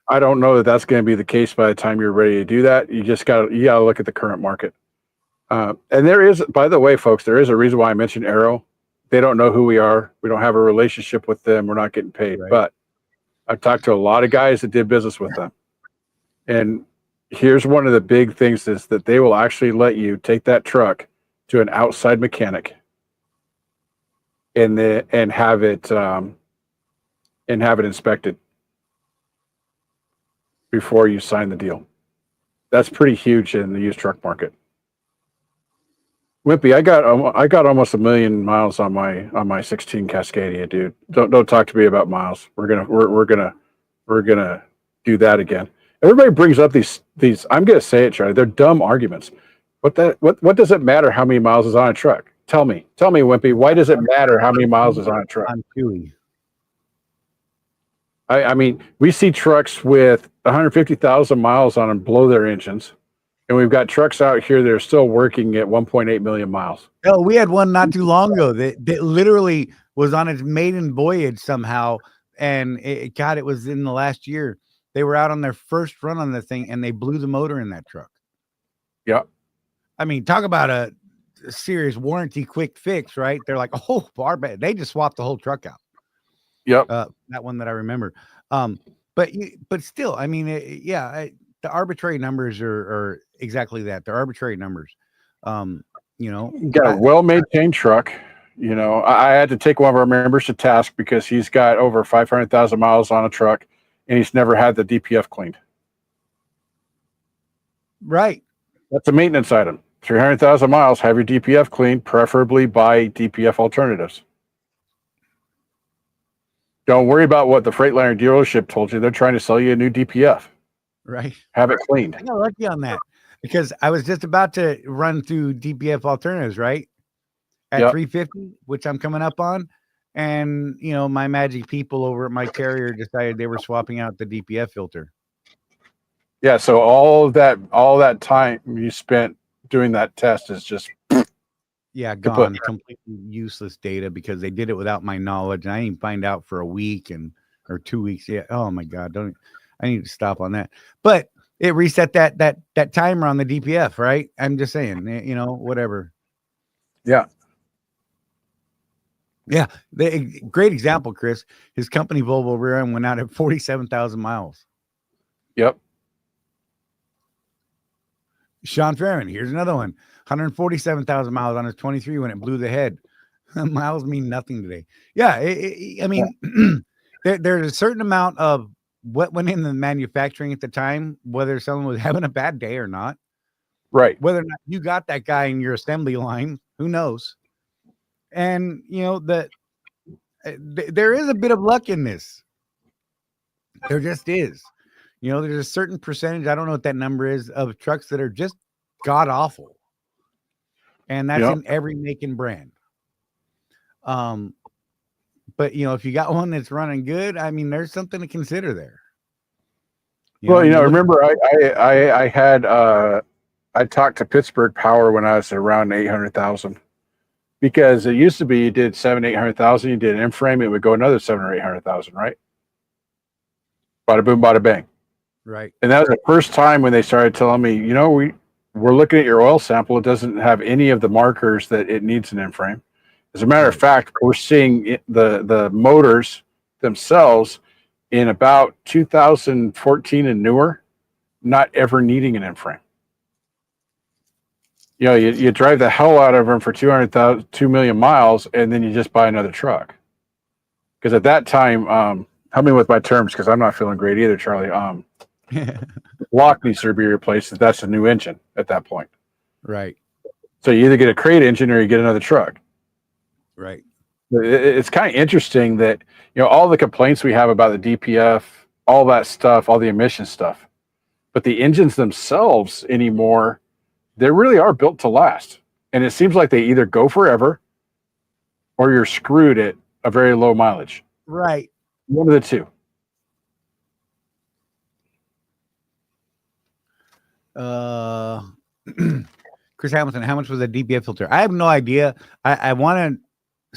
I don't know that that's going to be the case by the time you're ready to do that. You got to look at the current market. And there is, by the way, folks, there is a reason why I mentioned Aero. They don't know who we are. We don't have a relationship with them. We're not getting paid. Right. But I've talked to a lot of guys that did business with them. And here's one of the big things is that they will actually let you take that truck to an outside mechanic and have it inspected before you sign the deal. That's pretty huge in the used truck market. Wimpy, I got almost 1 million miles on my 16 Cascadia, dude. Don't talk to me about miles. We're gonna do that again. Everybody brings up these. I'm gonna say it, Charlie. They're dumb arguments. What does it matter how many miles is on a truck? Tell me, Wimpy. Why does it matter how many miles is on a truck? I'm chewy. I mean, we see trucks with 150,000 miles on them blow their engines. And we've got trucks out here that are still working at 1.8 million miles. Oh, we had one not too long ago that literally was on its maiden voyage somehow. And it was in the last year. They were out on their first run on the thing and they blew the motor in that truck. Yeah. I mean, talk about serious warranty quick fix, right? They're like, oh, barbell. They just swapped the whole truck out. Yep. That one that I remember. But still, I mean, the arbitrary numbers are exactly that. They're arbitrary numbers. You got a well-maintained truck. I had to take one of our members to task because he's got over 500,000 miles on a truck, and he's never had the DPF cleaned. Right. That's a maintenance item. 300,000 miles, have your DPF cleaned, preferably by DPF alternatives. Don't worry about what the Freightliner dealership told you. They're trying to sell you a new DPF. Right. Have it cleaned. I got lucky on that because I was just about to run through DPF alternatives, right? At 350, which I'm coming up on. And, my magic people over at my carrier decided they were swapping out the DPF filter. Yeah. So all that time you spent doing that test is just gone. Completely useless data because they did it without my knowledge. And I didn't find out for a week or 2 weeks. Yeah. Oh my God. I need to stop on that. But it reset that timer on the DPF, right? I'm just saying, whatever. Yeah. Yeah. Great example, Chris. His company Volvo rear end went out at 47,000 miles. Yep. Sean Farron, here's another one. 147,000 miles on his 23 when it blew the head. Miles mean nothing today. Yeah. I mean, there's a certain amount of what went in the manufacturing at the time, whether someone was having a bad day or not. Right. Whether or not you got that guy in your assembly line, who knows? And, there is a bit of luck in this. There just is. There's a certain percentage, I don't know what that number is, of trucks that are just god awful. And that's in every make and brand. But if you got one that's running good, I mean, there's something to consider there. Remember I had I talked to Pittsburgh Power when I was around 800,000, because it used to be you did 800,000, you did an in-frame, it would go another 700,000 or 800,000, right? Bada boom, bada bang. Right. And that was the first time when they started telling me, we're looking at your oil sample. It doesn't have any of the markers that it needs an in-frame. As a matter of fact, we're seeing the motors themselves in about 2014 and newer, not ever needing an in-frame. You drive the hell out of them for 2 million miles, and then you just buy another truck. Because at that time, help me with my terms, because I'm not feeling great either, Charlie. Block needs to be replaced. That's a new engine at that point. Right. So you either get a crate engine or you get another truck. Right. It's kind of interesting that, all the complaints we have about the DPF, all that stuff, all the emission stuff, but the engines themselves anymore, they really are built to last. And it seems like they either go forever or you're screwed at a very low mileage. Right. One of the two. Chris Hamilton, how much was a DPF filter? I have no idea. I want to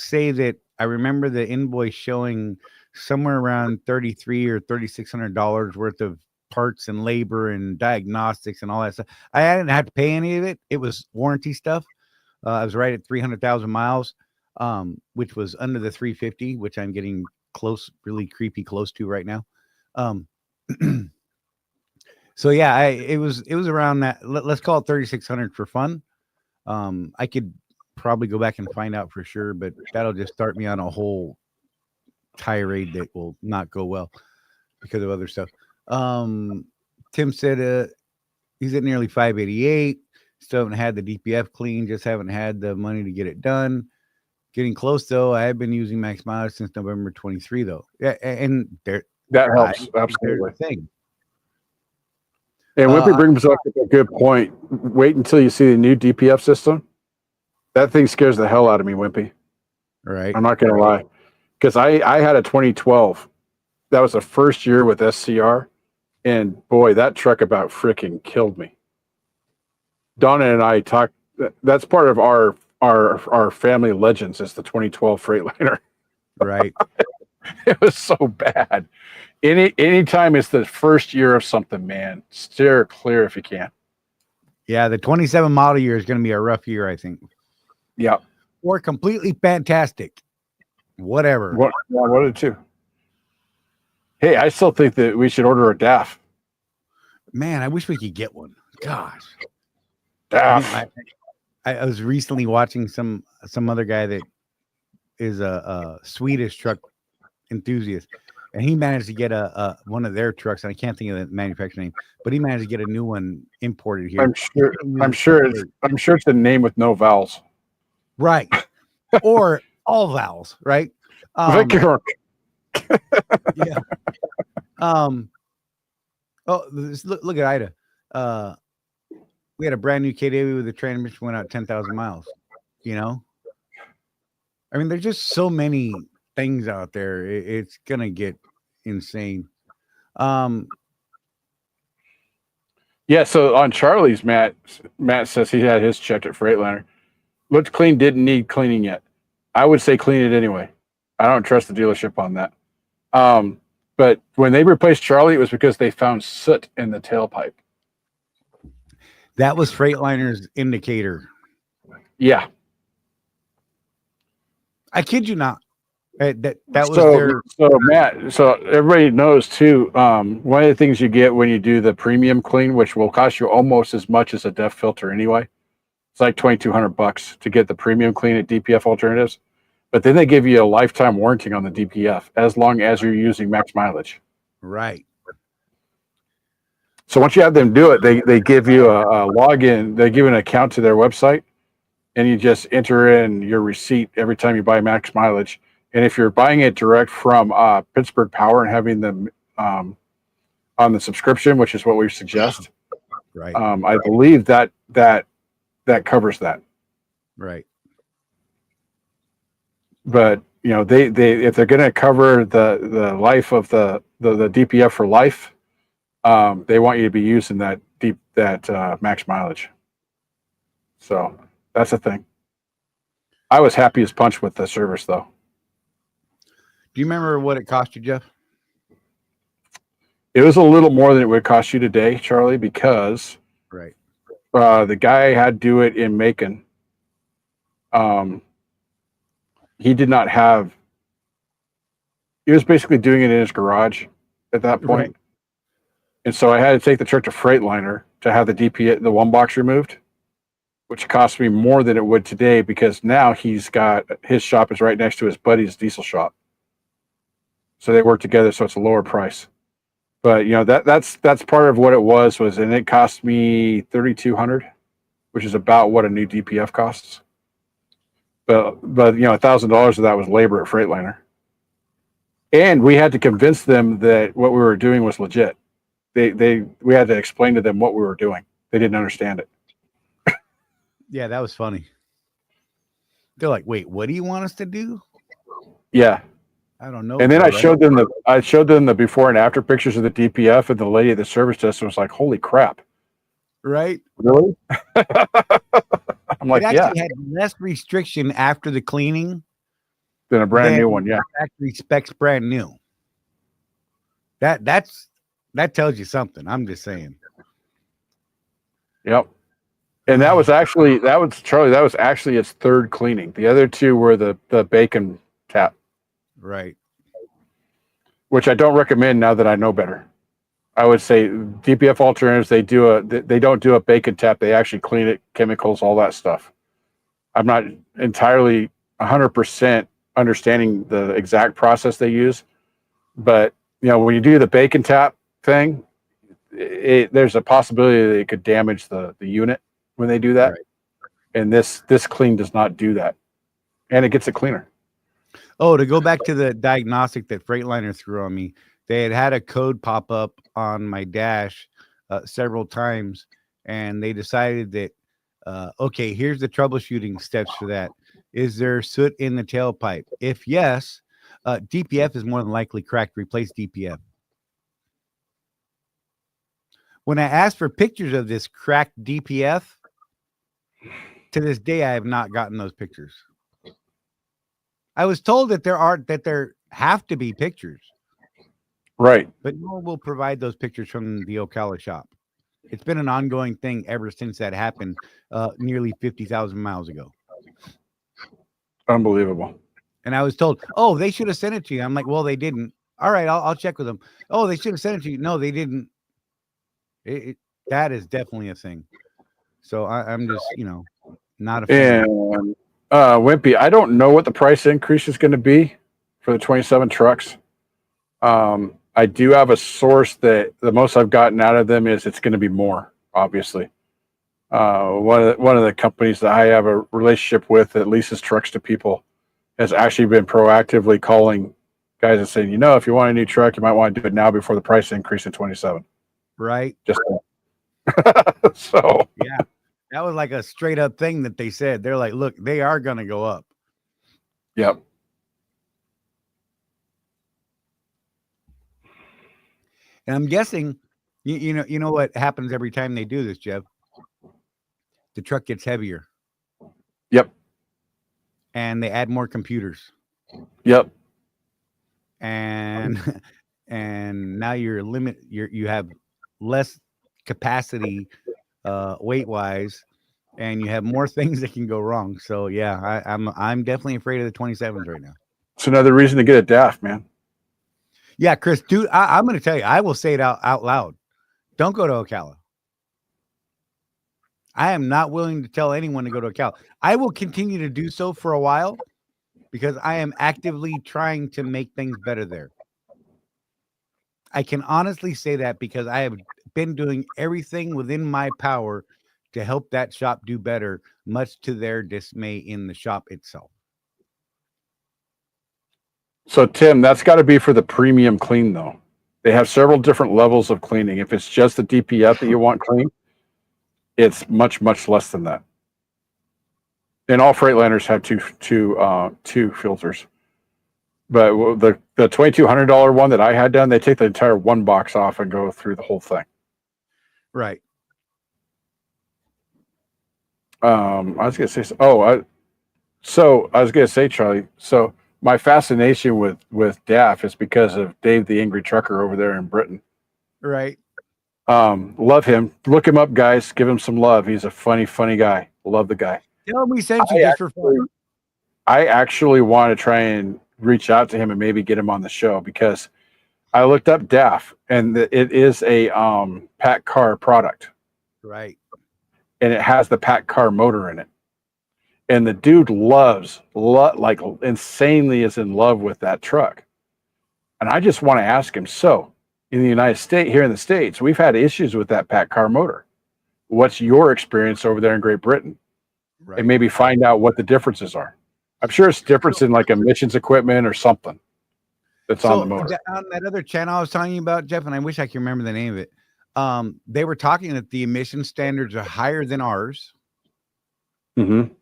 say that I remember the invoice showing somewhere around $3,300 or $3,600 worth of parts and labor and diagnostics and all that stuff. I didn't have to pay any of it. It was warranty stuff. I was right at 300,000 miles, which was under the 350, which I'm getting close, really creepy close to right now. So yeah, it was around that. Let's call it 3,600 for fun. I could probably go back and find out for sure, but that'll just start me on a whole tirade that will not go well because of other stuff. Tim said he's at nearly 588. Still haven't had the DPF clean, just haven't had the money to get it done. Getting close though. I have been using max mileage since November 23 though. Yeah, and there that helps absolutely. Thing. And Wimpy brings up a good point. Wait until you see the new DPF system. That thing scares the hell out of me, Wimpy. Right. I'm not going to lie. Because I had a 2012. That was the first year with SCR. And boy, that truck about freaking killed me. Donna and I talked. That's part of our family legends is the 2012 Freightliner. Right. It was so bad. Anytime it's the first year of something, man, steer clear if you can. Yeah, the 27 model year is going to be a rough year, I think. Yeah. or completely fantastic. Whatever. What did two? Hey, I still think that we should order a DAF. Man, I wish we could get one. Gosh. I think DAF. I was recently watching some other guy that is a Swedish truck enthusiast, and he managed to get a one of their trucks, and I can't think of the manufacturer name, but he managed to get a new one imported here. I'm sure it's a name with no vowels. Right. Or all vowels, right? Victor. Yeah. Oh, look at Ida. We had a brand new KW with the transmission went out 10,000 miles. You know, I mean, there's just so many things out there. It's gonna get insane. Yeah. So on Charlie's, Matt says he had his checked at Freightliner. Looked clean, didn't need cleaning yet. I would say clean it anyway. I don't trust the dealership on that. But when they replaced Charlie, it was because they found soot in the tailpipe. That was Freightliner's indicator. Yeah. I kid you not. That was their. So Matt, so everybody knows too. One of the things you get when you do the premium clean, which will cost you almost as much as a DEF filter anyway, it's like $2,200 to get the premium clean at DPF Alternatives. But then they give you a lifetime warranty on the DPF as long as you're using max mileage. Right. So once you have them do it, they give you a login. They give an account to their website, and you just enter in your receipt every time you buy max mileage. And if you're buying it direct from Pittsburgh Power and having them on the subscription, which is what we suggest, right? I believe that covers that. Right. But you know, they if they're going to cover the life of the DPF for life, they want you to be using that max mileage. So that's the thing. I was happy as punch with the service, though. Do you remember what it cost you, Jeff? It was a little more than it would cost you today, Charlie, because right, the guy had to do it in Macon. He did not have. He was basically doing it in his garage at that point. Right. And so I had to take the truck to Freightliner to have the DP, the one box removed, which cost me more than it would today because now he's got his shop is right next to his buddy's diesel shop. So they work together, so it's a lower price. But you know that's part of what it was, and it cost me $3,200, which is about what a new DPF costs. But you know $1,000 of that was labor at Freightliner, and we had to convince them that what we were doing was legit. We had to explain to them what we were doing. They didn't understand it. Yeah, that was funny. They're like, "Wait, what do you want us to do?" Yeah, I don't know. And then I showed them the before and after pictures of the DPF, and the lady at the service desk was like, "Holy crap!" Right? Really? I'm like, it yeah. Had less restriction after the cleaning than a brand new one. Yeah, factory specs brand new. That tells you something. I'm just saying. Yep. And that was actually its third cleaning. The other two were the bacon tap. Right. Which I don't recommend now that I know better. I would say DPF Alternatives, they don't do a bacon tap. They actually clean it, chemicals, all that stuff. I'm not entirely 100% understanding the exact process they use, but you know, when you do the bacon tap thing, there's a possibility that it could damage the unit when they do that. Right. And this clean does not do that. And it gets it cleaner. Oh, to go back to the diagnostic that Freightliner threw on me, they had a code pop up on my dash several times, and they decided that, okay, here's the troubleshooting steps for that. Is there soot in the tailpipe? If yes, DPF is more than likely cracked. Replace DPF. When I asked for pictures of this cracked DPF, to this day, I have not gotten those pictures. I was told that there have to be pictures. Right. But no one will provide those pictures from the Ocala shop. It's been an ongoing thing ever since that happened nearly 50,000 miles ago. Unbelievable. And I was told, oh, they should have sent it to you. I'm like, well, they didn't. All right, I'll check with them. Oh, they should have sent it to you. No, they didn't. That is definitely a thing. So I'm just, not a fan. And Wimpy, I don't know what the price increase is going to be for the 27 trucks. I do have a source that the most I've gotten out of them is it's going to be more, obviously. One of the companies that I have a relationship with that leases trucks to people has actually been proactively calling guys and saying, if you want a new truck, you might want to do it now before the price increase in 27. Right. Just so yeah, that was like a straight up thing that they said. They're like, look, they are going to go up. Yep. And I'm guessing, you know what happens every time they do this, Jeff? The truck gets heavier. Yep. And they add more computers. Yep. And now you have less capacity weight wise, and you have more things that can go wrong. So yeah, I'm definitely afraid of the 27s right now. It's another reason to get a DAF, man. Yeah, Chris, dude, I'm going to tell you, I will say it out loud. Don't go to Ocala. I am not willing to tell anyone to go to Ocala. I will continue to do so for a while because I am actively trying to make things better there. I can honestly say that because I have been doing everything within my power to help that shop do better, much to their dismay in the shop itself. So, Tim, that's got to be for the premium clean, though. They have several different levels of cleaning. If it's just the DPF that you want clean, it's much, much less than that. And all Freightliners have two filters. But the $2,200 one that I had done, they take the entire one box off and go through the whole thing. Right. I was going to say, I was going to say, Charlie, so my fascination with DAF is because of Dave the Angry Trucker over there in Britain. Right. Love him. Look him up, guys. Give him some love. He's a funny guy. Love the guy. Tell him we sent you just for fun. I actually want to try and reach out to him and maybe get him on the show because I looked up DAF and it is a Pack Car product. Right. And it has the Pack Car motor in it. And the dude like insanely is in love with that truck. And I just want to ask him, so in the United States, here in the States, we've had issues with that Pack Car motor. What's your experience over there in Great Britain? Right. And maybe find out what the differences are. I'm sure it's difference in like emissions equipment or something that's on the motor. On that other channel I was telling you about, Jeff, and I wish I could remember the name of it. They were talking that the emission standards are higher than ours. Mm-hmm.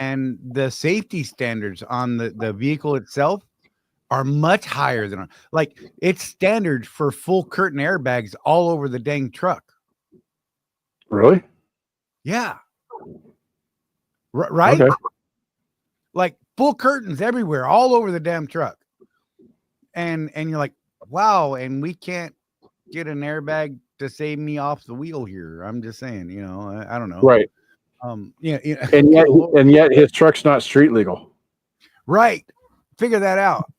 And the safety standards on the vehicle itself are much higher than ours. Like it's standard for full curtain airbags all over the dang truck. Really? Yeah. Right? Okay. Like full curtains everywhere, all over the damn truck. And you're like, wow, and we can't get an airbag to save me off the wheel here. I'm just saying, I don't know. Right. Yeah. And yet his truck's not street legal. Right. Figure that out.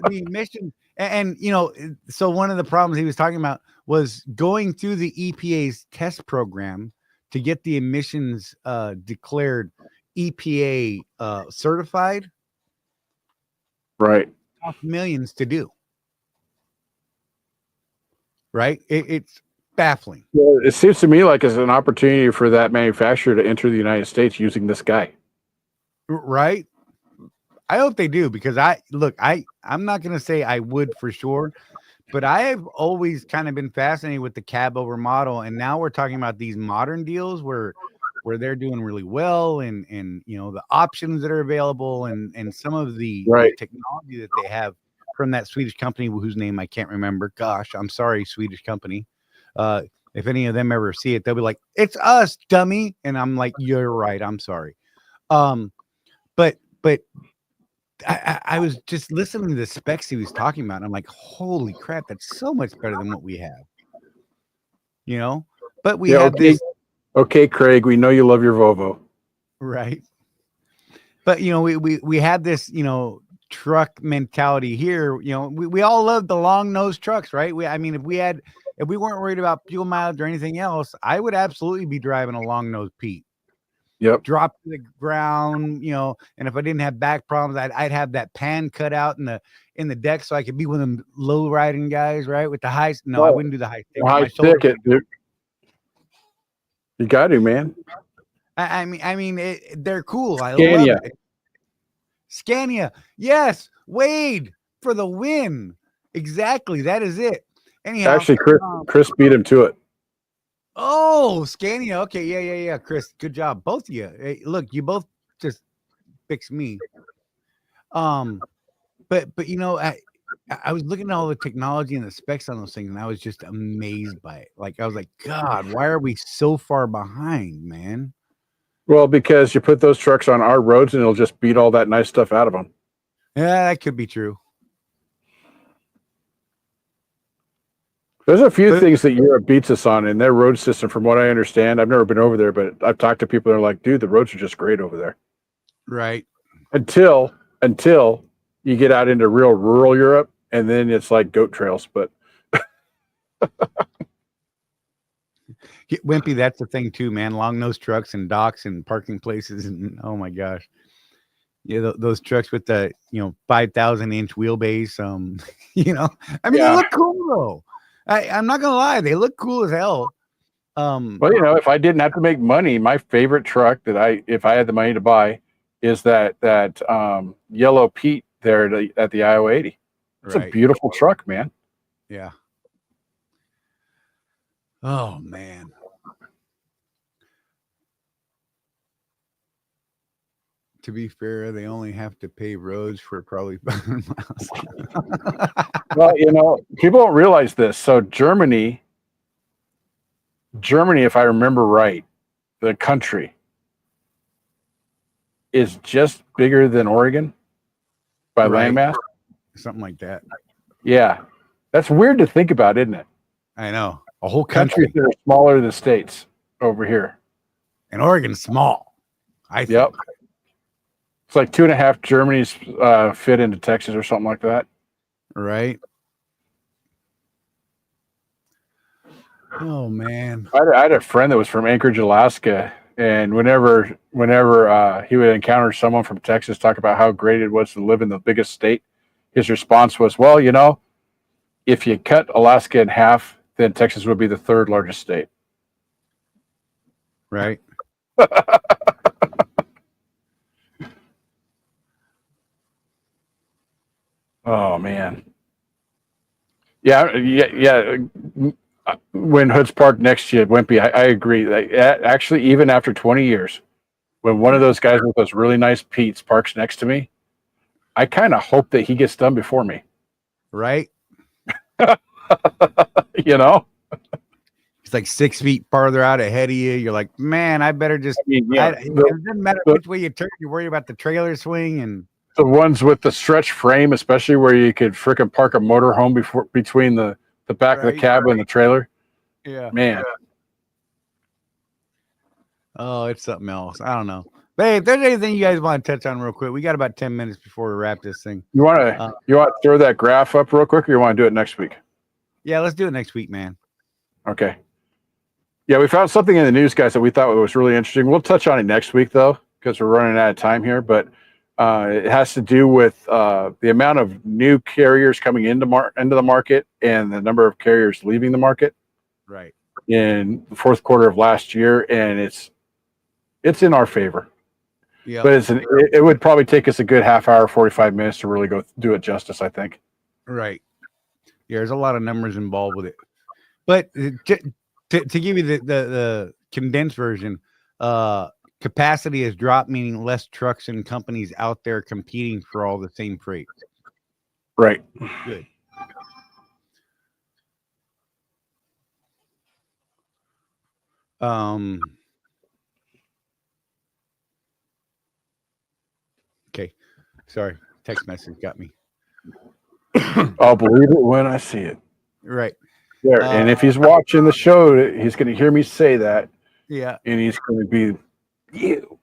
the emission and so one of the problems he was talking about was going through the EPA's test program to get the emissions declared EPA certified. Right. Cost millions to do. Right. It's baffling. Well, it seems to me like it's an opportunity for that manufacturer to enter the United States using this guy. Right. I hope they do because I'm not going to say I would for sure, but I have always kind of been fascinated with the cab over model. And now we're talking about these modern deals where they're doing really well and the options that are available and some of the technology that they have from that Swedish company whose name I can't remember. Gosh, I'm sorry, Swedish company. If any of them ever see it, they'll be like, "It's us, dummy." And I'm like, "You're right. I'm sorry." But I was just listening to the specs he was talking about, and I'm like, "Holy crap, that's so much better than what we have." But we have this. Okay, Craig, we know you love your Volvo. Right. but we had this truck mentality here. We all love the long nose trucks, right? I mean, if we weren't worried about fuel mileage or anything else, I would absolutely be driving a long nose Pete. Yep. Drop to the ground, and if I didn't have back problems, I'd have that pan cut out in the deck so I could be one of them low riding guys, right? With the high. No, I wouldn't do the high stick. High stick it, dude. You got to, man. I mean, they're cool. I Scania. love it. Scania, yes, Wade for the win. Exactly, that is it. Anyhow, actually, Chris beat him to it. Oh, Scania. Okay, yeah. Chris, good job, both of you. Hey, look, you both just fixed me. But I was looking at all the technology and the specs on those things, and I was just amazed by it. Like I was like, God, why are we so far behind, man? Well, because you put those trucks on our roads, and it'll just beat all that nice stuff out of them. Yeah, that could be true. There's a few things that Europe beats us on in their road system, from what I understand. I've never been over there, but I've talked to people that are like, dude, the roads are just great over there. Right. Until you get out into real rural Europe, and then it's like goat trails. But Wimpy, that's the thing too, man. Long nose trucks and docks and parking places, and oh my gosh. Yeah, those trucks with the 5,000-inch wheelbase. I mean, they look cool though. I'm not gonna lie, they look cool as hell. Well, if I didn't have to make money, my favorite truck if I had the money to buy, is that yellow Pete there at the Iowa 80. It's a beautiful truck, man. Yeah. Oh man. To be fair, they only have to pave roads for probably 500 miles. Well, people don't realize this. So Germany, if I remember right, the country is just bigger than Oregon by landmass. Something like that. Yeah. That's weird to think about, isn't it? I know. A whole countries that are smaller than states over here. And Oregon's small. I think. Yep. It's like 2.5 Germany's fit into Texas or something like that. Right. Oh man. I had a friend that was from Anchorage, Alaska, and whenever he would encounter someone from Texas talk about how great it was to live in the biggest state, his response was, well, if you cut Alaska in half, then Texas would be the 3rd largest state. Right. Oh man. Yeah. When Hoods Park next year, Wimpy, I agree. Actually, even after 20 years, when one of those guys with those really nice Pete's parks next to me, I kind of hope that he gets done before me. Right. He's like 6 feet farther out ahead of you. You're like, man, I better just. It doesn't matter which way you turn. You're worried about the trailer swing and the ones with the stretch frame, especially where you could freaking park a motorhome between the back of the cab and the trailer. Yeah, man. Oh, it's something else. I don't know. But hey, if there's anything you guys want to touch on real quick, we got about 10 minutes before we wrap this thing. You want to throw that graph up real quick, or you want to do it next week? Yeah, let's do it next week, man. Okay. Yeah, we found something in the news, guys, that we thought was really interesting. We'll touch on it next week, though, because we're running out of time here. But it has to do with the amount of new carriers coming into the market and the number of carriers leaving the market. Right. In the 4th quarter of last year, and it's in our favor. Yeah. But it would probably take us a good half hour, 45 minutes to really go do it justice, I think. Right. Yeah, there's a lot of numbers involved with it. But to give you the condensed version, capacity has dropped, meaning less trucks and companies out there competing for all the same freight. Right. Good. Okay. Sorry. Text message got me. I'll believe it when I see it. Right. There. And if he's watching the show, he's going to hear me say that. Yeah. And he's going to be you.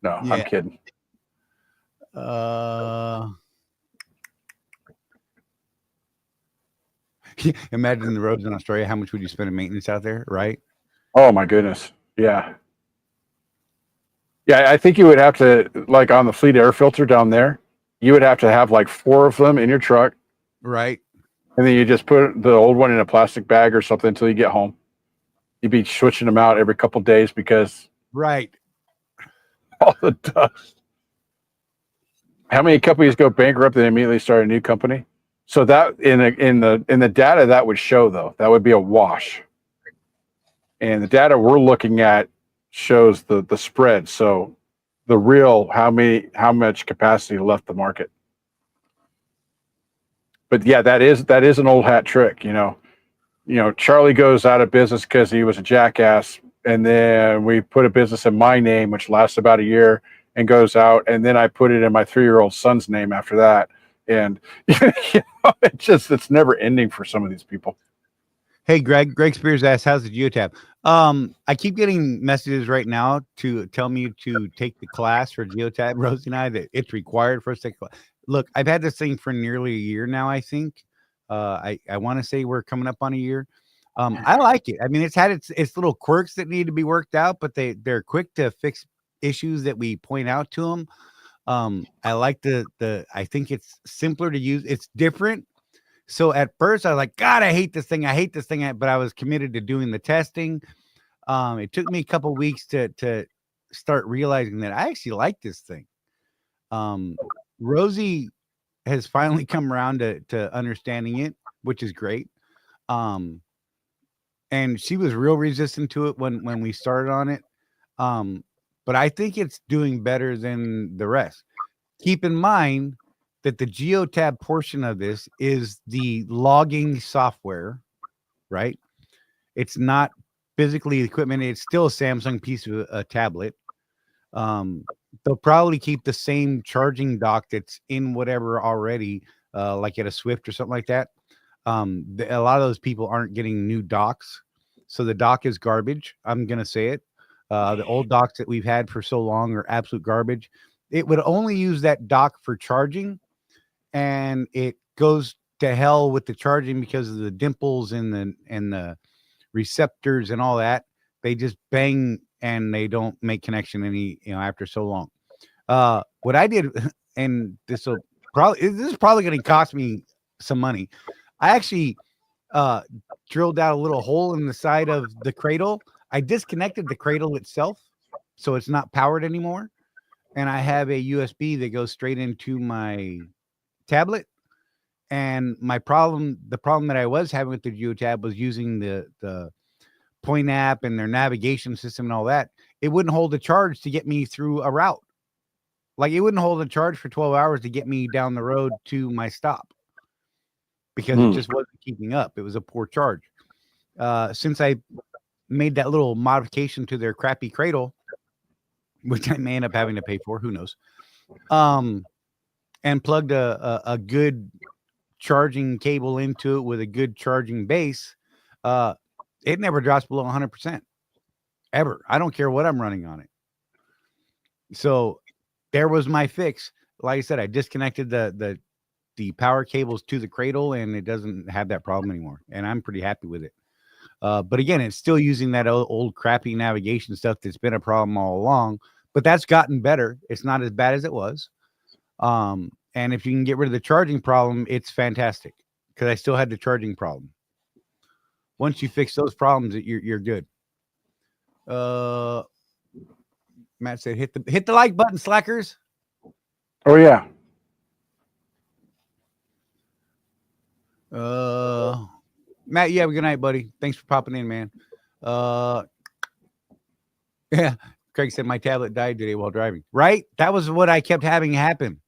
No, yeah. I'm kidding. Uh, imagine the roads in Australia. How much would you spend in maintenance out there, right? Oh my goodness. Yeah. Yeah, I think you would have to, like on the fleet air filter down there, you would have to have like 4 of them in your truck, Right. and then you just put the old one in a plastic bag or something until you get home. You'd be switching them out every couple of days because Right. all the dust. How many companies go bankrupt and immediately start a new company? So that in the data that would show though, that would be a wash. And the data we're looking at shows the spread. So the real how much capacity left the market. But yeah, that is an old hat trick, Charlie goes out of business because he was a jackass, and then we put a business in my name, which lasts about a year and goes out, and then I put it in my 3-year-old son's name after that, and it's never ending for some of these people. Hey, Greg Spears asks, how's the geotab? I keep getting messages right now to tell me to take the class for geotab, Rosie and I, that it's required for us to take. Look, I've had this thing for nearly a year now, I think. I want to say we're coming up on a year. I like it. I mean, it's had its little quirks that need to be worked out, but they're quick to fix issues that we point out to them. I like I think it's simpler to use. It's different. So at first I was like, God, I hate this thing. I hate this thing. But I was committed to doing the testing. It took me a couple weeks to start realizing that I actually like this thing. Rosie has finally come around to understanding it, which is great. And she was real resistant to it when we started on it. But I think it's doing better than the rest. Keep in mind that the geotab portion of this is the logging software, right? It's not physically equipment. It's still a Samsung piece of a tablet. They'll probably keep the same charging dock that's in whatever already, like at a Swift or something like that. A lot of those people aren't getting new docks. So the dock is garbage. I'm going to say it. The old docks that we've had for so long are absolute garbage. It would only use that dock for charging, and it goes to hell with the charging because of the dimples and the receptors and all that. They just bang and they don't make connection after so long. What I did, and this is probably going to cost me some money. I actually drilled out a little hole in the side of the cradle. I disconnected the cradle itself, so it's not powered anymore. And I have a USB that goes straight into my tablet. And the problem that I was having with the GeoTab was using the Point app and their navigation system and all that. It wouldn't hold a charge to get me through a route. Like it wouldn't hold a charge for 12 hours to get me down the road to my stop because it just wasn't keeping up. It was a poor charge. Since I made that little modification to their crappy cradle, which I may end up having to pay for, who knows, and plugged a good charging cable into it with a good charging base, it never drops below 100% ever. I don't care what I'm running on it. So there was my fix. Like I said, I disconnected the power cables to the cradle, and it doesn't have that problem anymore. And I'm pretty happy with it. But again, it's still using that old crappy navigation stuff that's been a problem all along. But that's gotten better. It's not as bad as it was. And if you can get rid of the charging problem, it's fantastic. Because I still had the charging problem. Once you fix those problems, you're good. Matt said, hit the like button, slackers. Oh yeah. Matt, you have a good night, buddy. Thanks for popping in, man. Yeah. Craig said my tablet died today while driving. Right? That was what I kept having happen.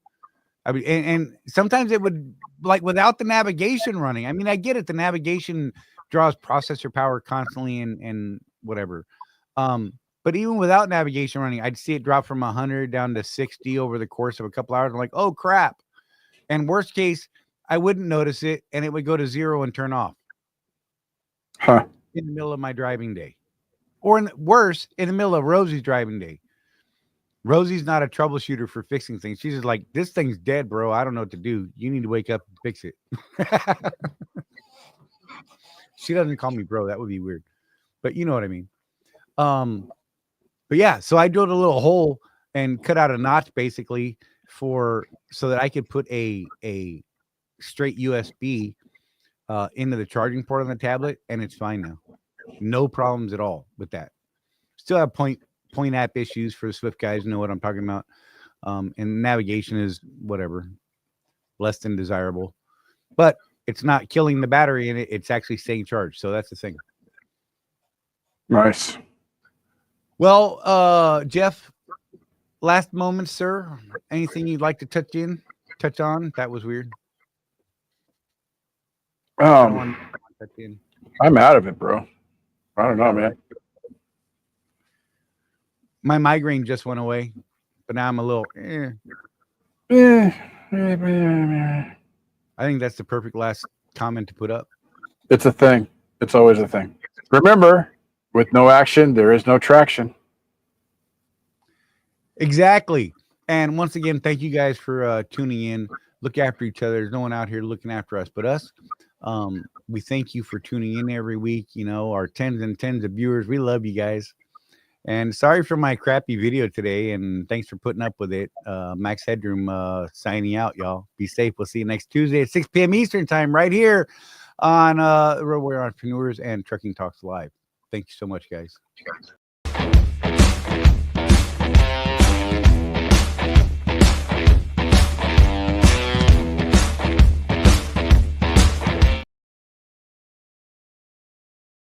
I mean, and sometimes it would, like, without the navigation running. I mean, I get it. The navigation draws processor power constantly and whatever. But even without navigation running, I'd see it drop from 100 down to 60 over the course of a couple hours. I'm like, oh crap. And worst case, I wouldn't notice it, and it would go to 0 and turn off. Huh. In the middle of my driving day. Or worse, in the middle of Rosie's driving day. Rosie's not a troubleshooter for fixing things. She's just like, this thing's dead, bro. I don't know what to do. You need to wake up and fix it. She doesn't call me bro. That would be weird. But you know what I mean. But yeah, so I drilled a little hole and cut out a notch basically so that I could put a straight USB into the charging port on the tablet, and it's fine now. No problems at all with that. Still have point app issues for the Swift guys, know what I'm talking about. And navigation is whatever, less than desirable, but it's not killing the battery in it. It's actually staying charged. So that's the thing. Nice. Well, Jeff, last moment, sir. Anything you'd like to touch on? That was weird. I'm out of it, bro. I don't know, man. My migraine just went away, but now I'm a little. I think that's the perfect last comment to put up. It's a thing. It's always a thing. Remember, with no action, there is no traction. Exactly. And once again, thank you guys for tuning in. Look after each other. There's no one out here looking after us but us. We thank you for tuning in every week. You know, our tens and tens of viewers. We love you guys. And sorry for my crappy video today. And thanks for putting up with it. Max Headroom signing out, y'all. Be safe. We'll see you next Tuesday at 6 p.m. Eastern time right here on Road Warrior Entrepreneurs and Trucking Talks Live. Thank you so much, guys.